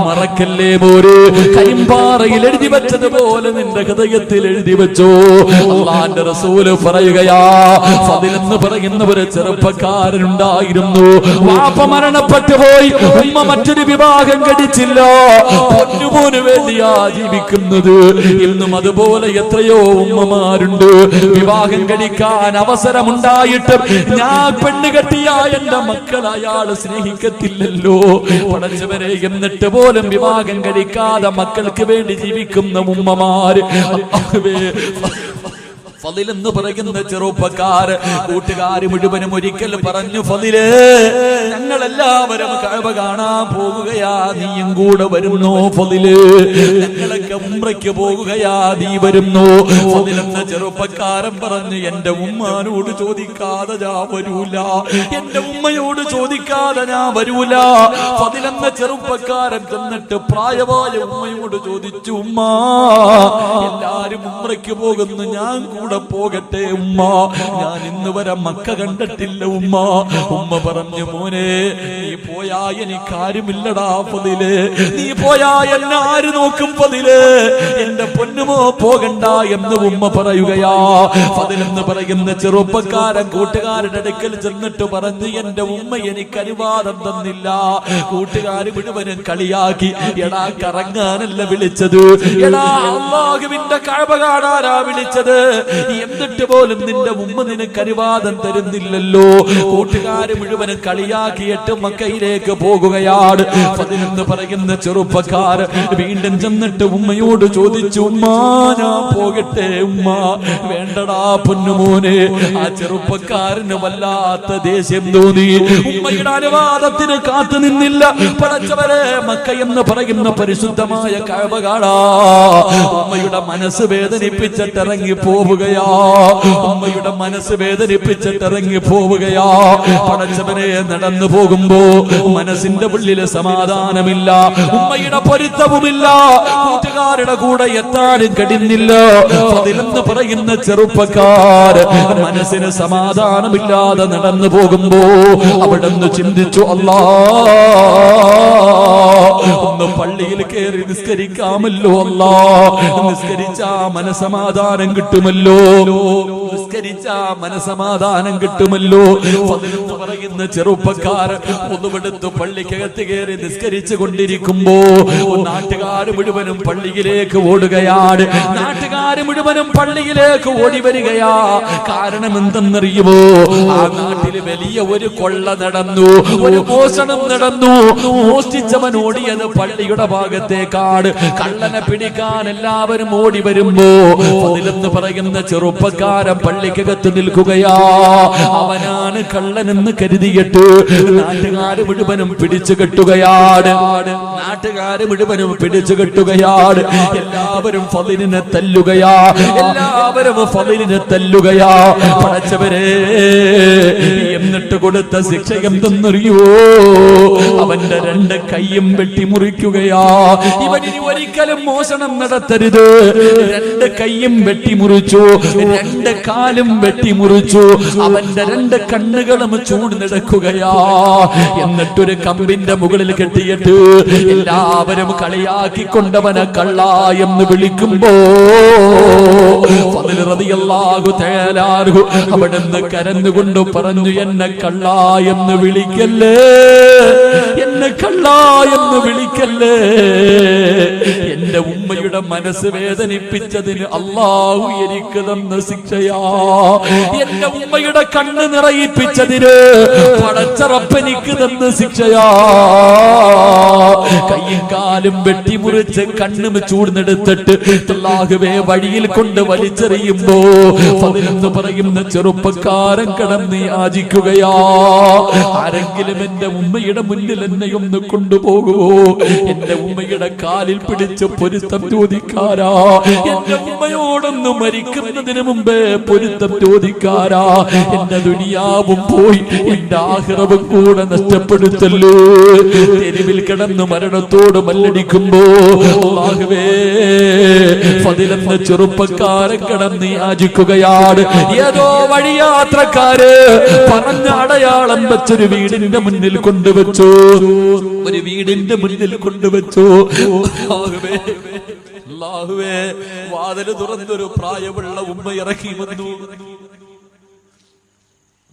A: മറക്കല്ലേ മോര്, കരിമ്പാറയിൽ എഴുതി വെച്ചതുപോലെ നിന്റെ ഹൃദയത്തിൽ എഴുതി വെച്ചോ. അല്ലാഹുവിന്റെ റസൂല് പറയുകയാ, ഫളിൽ എന്ന് പറയുന്ന ഒരു ചെറുപ്പക്കാരനുണ്ടായിരുന്നു. വാപ്പ മരണപ്പെട്ടു പോയി, ഉമ്മ മറ്റൊരു വിവാഹം കഴിച്ചില്ല. പൊന്നുമോന് വേണ്ടിയാ ജീവിക്കുന്നത്. ഇന്നും അതുപോലെ എത്രയോ ഉമ്മമാരുണ്ട്. വിവാഹം കഴിക്കാൻ അവസരമുണ്ടായിട്ട് ഞാൻ പെണ്ണ് കെട്ടിയ എന്റെ മക്കൾ അയാള് സ്നേഹിക്കത്തില്ലല്ലോ പടച്ചവരെ, എന്നിട്ട് പോലും വിവാഹം കഴിക്കാതെ മക്കൾക്ക് വേണ്ടി ജീവിക്കുന്ന ഉമ്മമാര്. ഫളിൽ എന്ന് പറയുന്ന ചെറുപ്പക്കാര് കൂട്ടുകാര് മുഴുവനും ഒരിക്കൽ പറഞ്ഞു, ഫളില് ഞങ്ങളെല്ലാവരും കഅബ കാണാൻ പോകുകയാ, നീയും കൂടെ വരുന്നോ? ഫളില് ഞങ്ങളൊക്കെ ഉംറയ്ക്ക് പോകുകയാ, നീ വരുന്നോ? ഫളിൽ എന്ന ചെറുപ്പക്കാരൻ പറഞ്ഞു, എന്റെ ഉമ്മാനോട് ചോദിക്കാതെ ഞാൻ വരൂല, എന്റെ ഉമ്മയോട് ചോദിക്കാതെ ഞാൻ വരൂല. ഫളിൽ എന്ന ചെറുപ്പക്കാരൻ ചെന്നിട്ട് പ്രായമായ ഉമ്മയോട് ചോദിച്ചു, ഉമ്മ എല്ലാരും ഉംറയ്ക്ക് പോകുന്നു, ഞാൻ കൂടെ പോകട്ടെ ഉമ്മ? ഞാൻ ഇന്ന് വരെ മക്ക കണ്ടിട്ടില്ല ഉമ്മ. ഉമ്മ പറഞ്ഞു, മോനെ നീ പോയാ എനിക്കാരുമില്ലടാ ഫളില്, നീ പോയാ എന്നെ ആര് നോക്കും ഫളില്? എന്റെ പൊന്നുമോ പോകണ്ട എന്ന് ഉമ്മ പറയുകയാ. ഫളിൽ എന്ന് പറയുന്ന ചെറുപ്പക്കാരൻ കൂട്ടുകാരുടെ അടുക്കൽ ചെന്നിട്ട് പറഞ്ഞു, എന്റെ ഉമ്മ എനിക്ക് അനുവാദം തന്നില്ല. കൂട്ടുകാര് മുഴുവനും കളിയാക്കി, എടാ കറങ്ങാനല്ല വിളിച്ചത്, എടാ അല്ലാഹുവിന്റെ കഅബ കാണാനാ വിളിച്ചത്, എന്നിട്ട് പോലും നിന്റെ ഉമ്മ നിനക്ക് അനുവാദം തരുന്നില്ലല്ലോ. കൂട്ടുകാര് മുഴുവനും കളിയാക്കിയിട്ട് മക്കയിലേക്ക് പോകുകയാണ്. ഫളിൽ എന്ന് പറയുന്ന ചെറുപ്പക്കാർ വീണ്ടും ചെന്നിട്ട് ഉമ്മയോട് ചോദിച്ചു, ഉമ്മ ഞാൻ പോകട്ടെ ഉമ്മ? വേണ്ടടാ പൊന്നുമോനെ. ആ ചെറുപ്പക്കാരന് വല്ലാത്ത ദേഷ്യം തോന്നി. ഉമ്മയുടെ അനുവാദത്തിന് കാത്തു നിന്നില്ല. പടച്ചവരെ, മക്ക എന്ന് പറയുന്ന പരിശുദ്ധമായ കഅബ കാണാ ഉമ്മയുടെ മനസ്സ് വേദനിപ്പിച്ചിട്ട് ഇറങ്ങി പോവുകയാ. ഉമ്മയുടെ മനസ്സ് വേദനിപ്പിച്ചിട്ട് ഇറങ്ങി പോവുകയാ. പടച്ചവനെ, നടന്നു പോകുമ്പോ മനസ്സിന്റെ ഉള്ളില് സമാധാനമില്ല, ഉമ്മയുടെ പൊരുത്തവുമില്ല, കൂട്ടുകാരുടെ കൂടെ എത്താനും കഴിയുന്നില്ല. ഫളിൽ എന്ന് പറയുന്ന ചെറുപ്പക്കാർ മനസ്സിന് സമാധാനമില്ലാതെ നടന്നു പോകുമ്പോ അവിടുന്ന് ചിന്തിച്ചു, അല്ലാ ഒന്ന് പള്ളിയിൽ കയറി നിസ്കരിക്കാമല്ലോ, അല്ലാ നിസ്കരിച്ചാ മനസമാധാനം കിട്ടുമല്ലോ, നിസ്കരിച്ചാ മനസമാധാനം കിട്ടുമല്ലോ. ഫളിൽ എന്ന് പറയുന്ന ചെറുപ്പക്കാർ ഒന്നുമെടുത്ത് പള്ളിക്കകത്ത് കയറി നിസ്കരിച്ചു കൊണ്ടിരിക്കുമ്പോ നാട്ടുകാര് മുഴുവനും പള്ളിയിലേക്ക് ഓടുകയാണ്. നാട്ടുകാര് മുഴുവനും പള്ളിയിലേക്ക് ഓടി വരികയാ. കാരണം എന്തെന്നറിയുമോ? ആ നാട്ടില് വലിയ ഒരു കൊള്ള നടന്നു, ഒരു മോഷണം നടന്നു. മോഷ്ടിച്ചവൻ ഓടിയത് പള്ളിയുടെ ഭാഗത്തേക്കാണ്. കള്ളനെ പിടിക്കാൻ എല്ലാവരും ഓടി വരുമ്പോ ഫളിൽ എന്ന് പറയുന്ന ചെറുപ്പക്കാരൻ പള്ളിക്കകത്ത് നിൽക്കുകയാ. അവനാണ് കള്ളനെന്ന് കരുതിയിട്ട് നാട്ടുകാര് മുഴുവനും പിടിച്ചു കെട്ടുകയാണ്. നാട്ടുകാര് മുഴുവനും പിടിച്ചു കെട്ടുകയാണ്. എല്ലാവരും ഫളിലിനെ തല്ലുകയാണ്. കരയുകയാ, എല്ലാവരും ഫളിലിനെ തല്ലുകയാ. പടച്ചവരെ, എന്നിട്ട് കൊടുത്ത ശിക്ഷ എന്തെന്നറിയോ? അവന്റെ 2 കൈയും വെട്ടിമുറിക്കുകയാ. ഇവനിനി ഒരിക്കലും മോഷണം നടത്തരുത്. 2 കൈയും വെട്ടിമുറിച്ചു, 2 കാലും വെട്ടിമുറിച്ചു. അവന്റെ 2 കണ്ണുകളും ചൂടുന്നെടുക്കുകയാ. എന്നിട്ടൊരു കമ്പിന്റെ മുകളിൽ കെട്ടിയിട്ട് എല്ലാവരും കളിയാക്കിക്കൊണ്ടവനെ കള്ള എന്ന് വിളിക്കുമ്പോ ഫളിൽ റളിയല്ലാഹു തആല അവിടുന്ന് കരഞ്ഞുകൊണ്ട് പറഞ്ഞു, എന്നെ കള്ള എന്ന് വിളിക്കല്ലേ, എന്നെ കള്ള എന്ന് വിളിക്കല്ലേ. എന്റെ ഉമ്മയുടെ മനസ്സ് വേദനിപ്പിച്ചതിന് അല്ലാഹു എനിക്ക് തന്ന ശിക്ഷയാ. എന്റെ ഉമ്മയുടെ കണ്ണ് നിറയിപ്പിച്ചതിന് പടച്ച റബ്ബ് എനിക്ക് തന്ന ശിക്ഷയാ. കൈയും കാലും വെട്ടിമുറിച്ച് കണ്ണും ചൂടുന്നെടുത്തിട്ട് അല്ലാഹുവേ വഴിയിൽ കൊണ്ട് വലിച്ചെറിയുമ്പോ ഫളിലെന്ന് പറയുന്ന ചെറുപ്പക്കാരൻ കടന്ന് യാചിക്കുകയാ, ആരെങ്കിലും എന്റെ ഉമ്മയുടെ മുന്നിൽ എന്നെ ഒന്ന് കൊണ്ടുപോകുമോ? എന്റെ ഉമ്മയുടെ കാലിൽ പിടിച്ച് പൊരുത്തം ചോദിക്കാരാ, എന്റെ ഉമ്മയോടൊന്ന് മരിക്കുന്നതിന് മുമ്പേ പൊരുത്തം ചോദിക്കാരാ. എന്റെ ദുനിയാവും പോയി എന്റെ ആഖിറവും കൂടെ നഷ്ടപ്പെടുത്തല്ലോ. തെരുവിൽ കിടന്ന് മരണത്തോട് മല്ലടിക്കുമ്പോ അല്ലാഹുവേ ഫളിലെന്ന ചെറുപ്പക്കാരൻ കിടന്ന് യാചിക്കുകയാണ്. ഏതോ വഴിയാത്രക്കാര് പറഞ്ഞ അടയാളം വെച്ചൊരു വീടിന്റെ മുന്നിൽ കൊണ്ടുവച്ചു, ഒരു വീടിന്റെ മുന്നിൽ കൊണ്ടുവച്ചു. അല്ലാഹുവേ, വാതില് തുറന്നൊരു പ്രായമുള്ള ഉമ്മ ഇറങ്ങി വന്നു.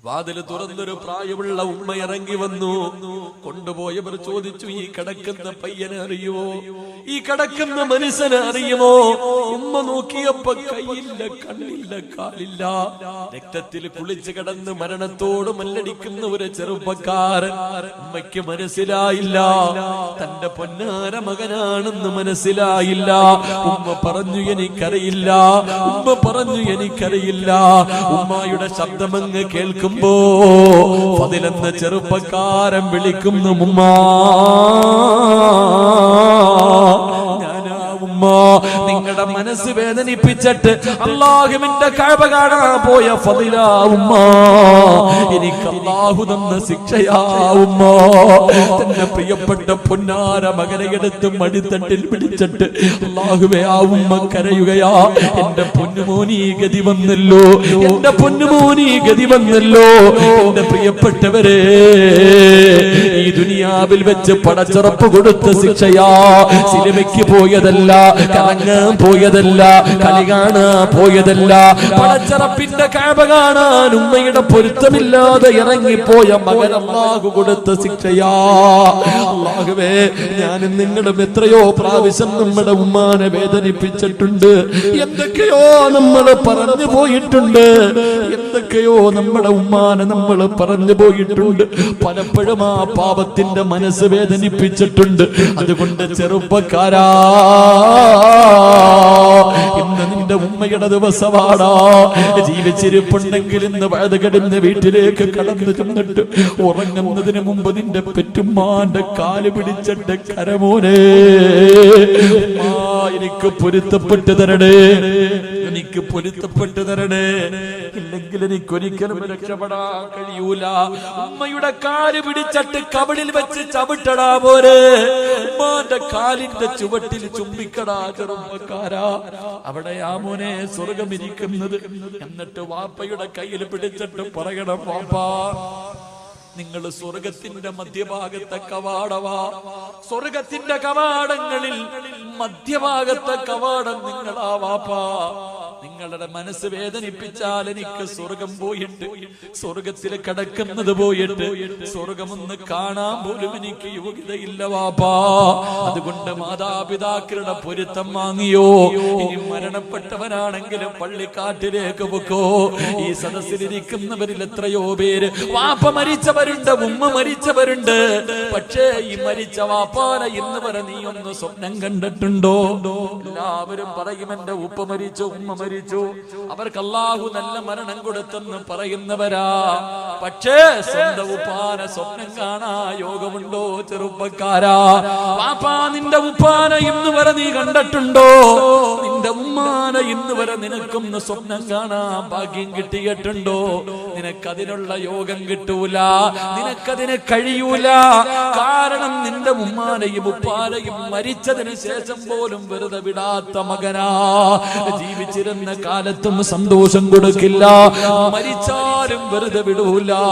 A: വാതില് തുറന്നൊരു പ്രായമുള്ള ഉമ്മ ഇറങ്ങി വന്നു. കൊണ്ടുപോയവർ ചോദിച്ചു, ഈ കിടക്കുന്ന പയ്യനെ അറിയുമോ? ഈ കിടക്കുന്ന മനുഷ്യനെ അറിയുമോ? ഉമ്മ നോക്കിയപ്പോ കൈയില്ല, കണ്ണില്ല, കാലില്ല, രക്തത്തിൽ കുളിച്ച് കിടന്ന് മരണത്തോട് മല്ലടിക്കുന്ന ഒരു ചെറുപ്പക്കാരൻ. ഉമ്മയ്ക്ക് മനസ്സിലായില്ല തന്റെ പൊന്നാര മകനാണെന്ന് മനസ്സിലായില്ല. ഉമ്മ പറഞ്ഞു, എനിക്കറിയില്ല. ഉമ്മ പറഞ്ഞു, എനിക്കറിയില്ല. ഉമ്മയുടെ ശബ്ദമങ്ങ് കേൾക്കും ഫളിലെന്ന ചെറുപ്പക്കാരൻ വിളിക്കുന്നു, ഉമ്മ, നിങ്ങളുടെ മനസ്സ് വേദനിപ്പിച്ചിട്ട് അല്ലാഹുവിന്റെ കഅബ കാണാൻ പോയ ഫളില ഉമ്മ, എനിക്ക് അല്ലാഹു തന്ന ശിക്ഷയാ ഉമ്മ. തന്റെ പ്രിയപ്പെട്ട പൊന്നാര മകനെ എടുത്ത് മടിത്തട്ടിൽ പിടിച്ചിട്ട് അല്ലാഹുവേ, ആ ഉമ്മ കരയുകയാ, എന്റെ പൊന്നുമോനീ ഗതി വന്നല്ലോ, എന്റെ പൊന്നുമോനീ ഗതി വന്നല്ലോ. എന്റെ പ്രിയപ്പെട്ടവരെ, ഈ ദുനിയാവിൽ വെച്ച് പടച്ചുറപ്പ് കൊടുത്ത ശിക്ഷയാ. സിനിമയ്ക്ക് പോയതല്ല, കറങ്ങാൻ പോയതല്ല, കളി കാണാൻ പോയതല്ല, പടച്ചറപ്പിന്റെ കഅബ കാണാൻ ഉമ്മയുടെ പൊരുത്തമില്ലാതെ ഇറങ്ങിപ്പോയ മകൻ അല്ലാഹു കൊടുത്ത ശിക്ഷയാ. അല്ലാഹുവേ, ഞാനും നിങ്ങളും എത്രയോ പ്രാവശ്യം നമ്മുടെ ഉമ്മാനെ വേദനിപ്പിച്ചിട്ടുണ്ട്. എന്തൊക്കെയോ നമ്മൾ പറഞ്ഞു പോയിട്ടുണ്ട്, എന്തൊക്കെയോ നമ്മുടെ ഉമ്മാനെ നമ്മൾ പറഞ്ഞു പോയിട്ടുണ്ട്. പലപ്പോഴും ആ പാപത്തിന്റെ മനസ്സ് വേദനിപ്പിച്ചിട്ടുണ്ട്. അതുകൊണ്ട് ചെറുപ്പക്കാരാ, ഇന്ന് നിന്റെ ഉമ്മയുടെ ദിവസമാടാ. ജീവിച്ചിരിപ്പുണ്ടെങ്കിൽ ഇന്ന് വഴുതുകടന്ന് വീട്ടിലേക്ക് കടന്നു ചെന്നിട്ട് ഉറങ്ങുന്നതിന് മുമ്പ് നിന്റെ പെറ്റുമ്മാന്റെ കാല് പിടിച്ചിട്ട് കരമോനെ, എനിക്ക് പൊരുത്തപ്പെട്ട് തരണേ, എനിക്ക് പൊരുത്തപ്പെട്ട് തരണേ, ഇല്ലെങ്കിൽ എനിക്ക് ഒരിക്കലും രക്ഷപ്പെടാൻ കഴിയൂല. ഉമ്മയുടെ കാല് പിടിച്ചിട്ട് കവിളിൽ വെച്ച് ചവിട്ടടാ പോരെ, ഉമ്മാന്റെ കാലിന്റെ ചുവട്ടിൽ ചുംബിക്കടാ ചെറുപ്പക്കാരാ. അവിടെയാ മോനെ സ്വർഗം ഇരിക്കുന്നത്. എന്നിട്ട് വാപ്പയുടെ കയ്യിൽ പിടിച്ചിട്ട് പറയണം, വാപ്പാ, നിങ്ങൾ സ്വർഗത്തിന്റെ മധ്യഭാഗത്തെ കവാടവാ. സ്വർഗത്തിന്റെ കവാടങ്ങളിൽ മധ്യഭാഗത്തെ കവാടം നിങ്ങളാ വാപ്പാ. നിങ്ങളുടെ മനസ്സ് വേദനിപ്പിച്ചാൽ എനിക്ക് സ്വർഗം പോയിട്ട്, സ്വർഗത്തിൽ കിടക്കുന്നത് പോയിട്ട് സ്വർഗമൊന്ന് കാണാൻ പോലും എനിക്ക് യോഗ്യതയില്ല വാപ്പാ. അതുകൊണ്ട് മാതാപിതാക്കളുടെ പൊരുത്തം വാങ്ങിയോ? ഇനി മരണപ്പെട്ടവനാണെങ്കിലും പള്ളിക്കാട്ടിലേക്ക് വെക്കോ. ഈ സദസ്സിലിരിക്കുന്നവരിൽ എത്രയോ പേര് വാപ്പ മരിച്ചവരുണ്ട്, ഉമ്മ മരിച്ചവരുണ്ട്. പക്ഷേ ഈ മരിച്ച വാപ്പാനെ ഇന്ന് വരെ നീ ഒന്ന് സ്വപ്നം കണ്ടിട്ടുണ്ടോ? എല്ലാവരും പറയും, എന്റെ ഉപ്പ മരിച്ചു, ഉമ്മ മരിച്ചു, അവർക്ക് അല്ലാഹു നല്ല മരണം കൊടുത്തെന്ന് പറയുന്നവരാ. പക്ഷേ സ്വന്തം ഉപ്പാനെ സ്വപ്നം കാണാ യോഗമുണ്ടോ ചെറുപ്പക്കാരാ? പാപ്പാ, നിന്റെ ഉപ്പാനെ ഇന്ന് വരെ നീ കണ്ടിട്ടുണ്ടോ? നിന്റെ ഉമ്മാനെ ഇന്ന് വരെ നിനക്കൊന്ന് സ്വപ്നം കാണാൻ ഭാഗ്യം കിട്ടിയിട്ടുണ്ടോ? നിനക്കതിനുള്ള യോഗം കിട്ടൂല, നിനക്കതിന് കഴിയൂല. കാരണം നിന്റെ ഉമ്മാനെയും ഉപ്പാനെയും മരിച്ചതിന് ശേഷം പോലും വെറുതെ വിടാത്ത മകനാ. ജീവിച്ചിരുന്ന കാലത്തും സന്തോഷം കൊടുക്കില്ല, മരിച്ചാലും വെറുതെ വിടൂല.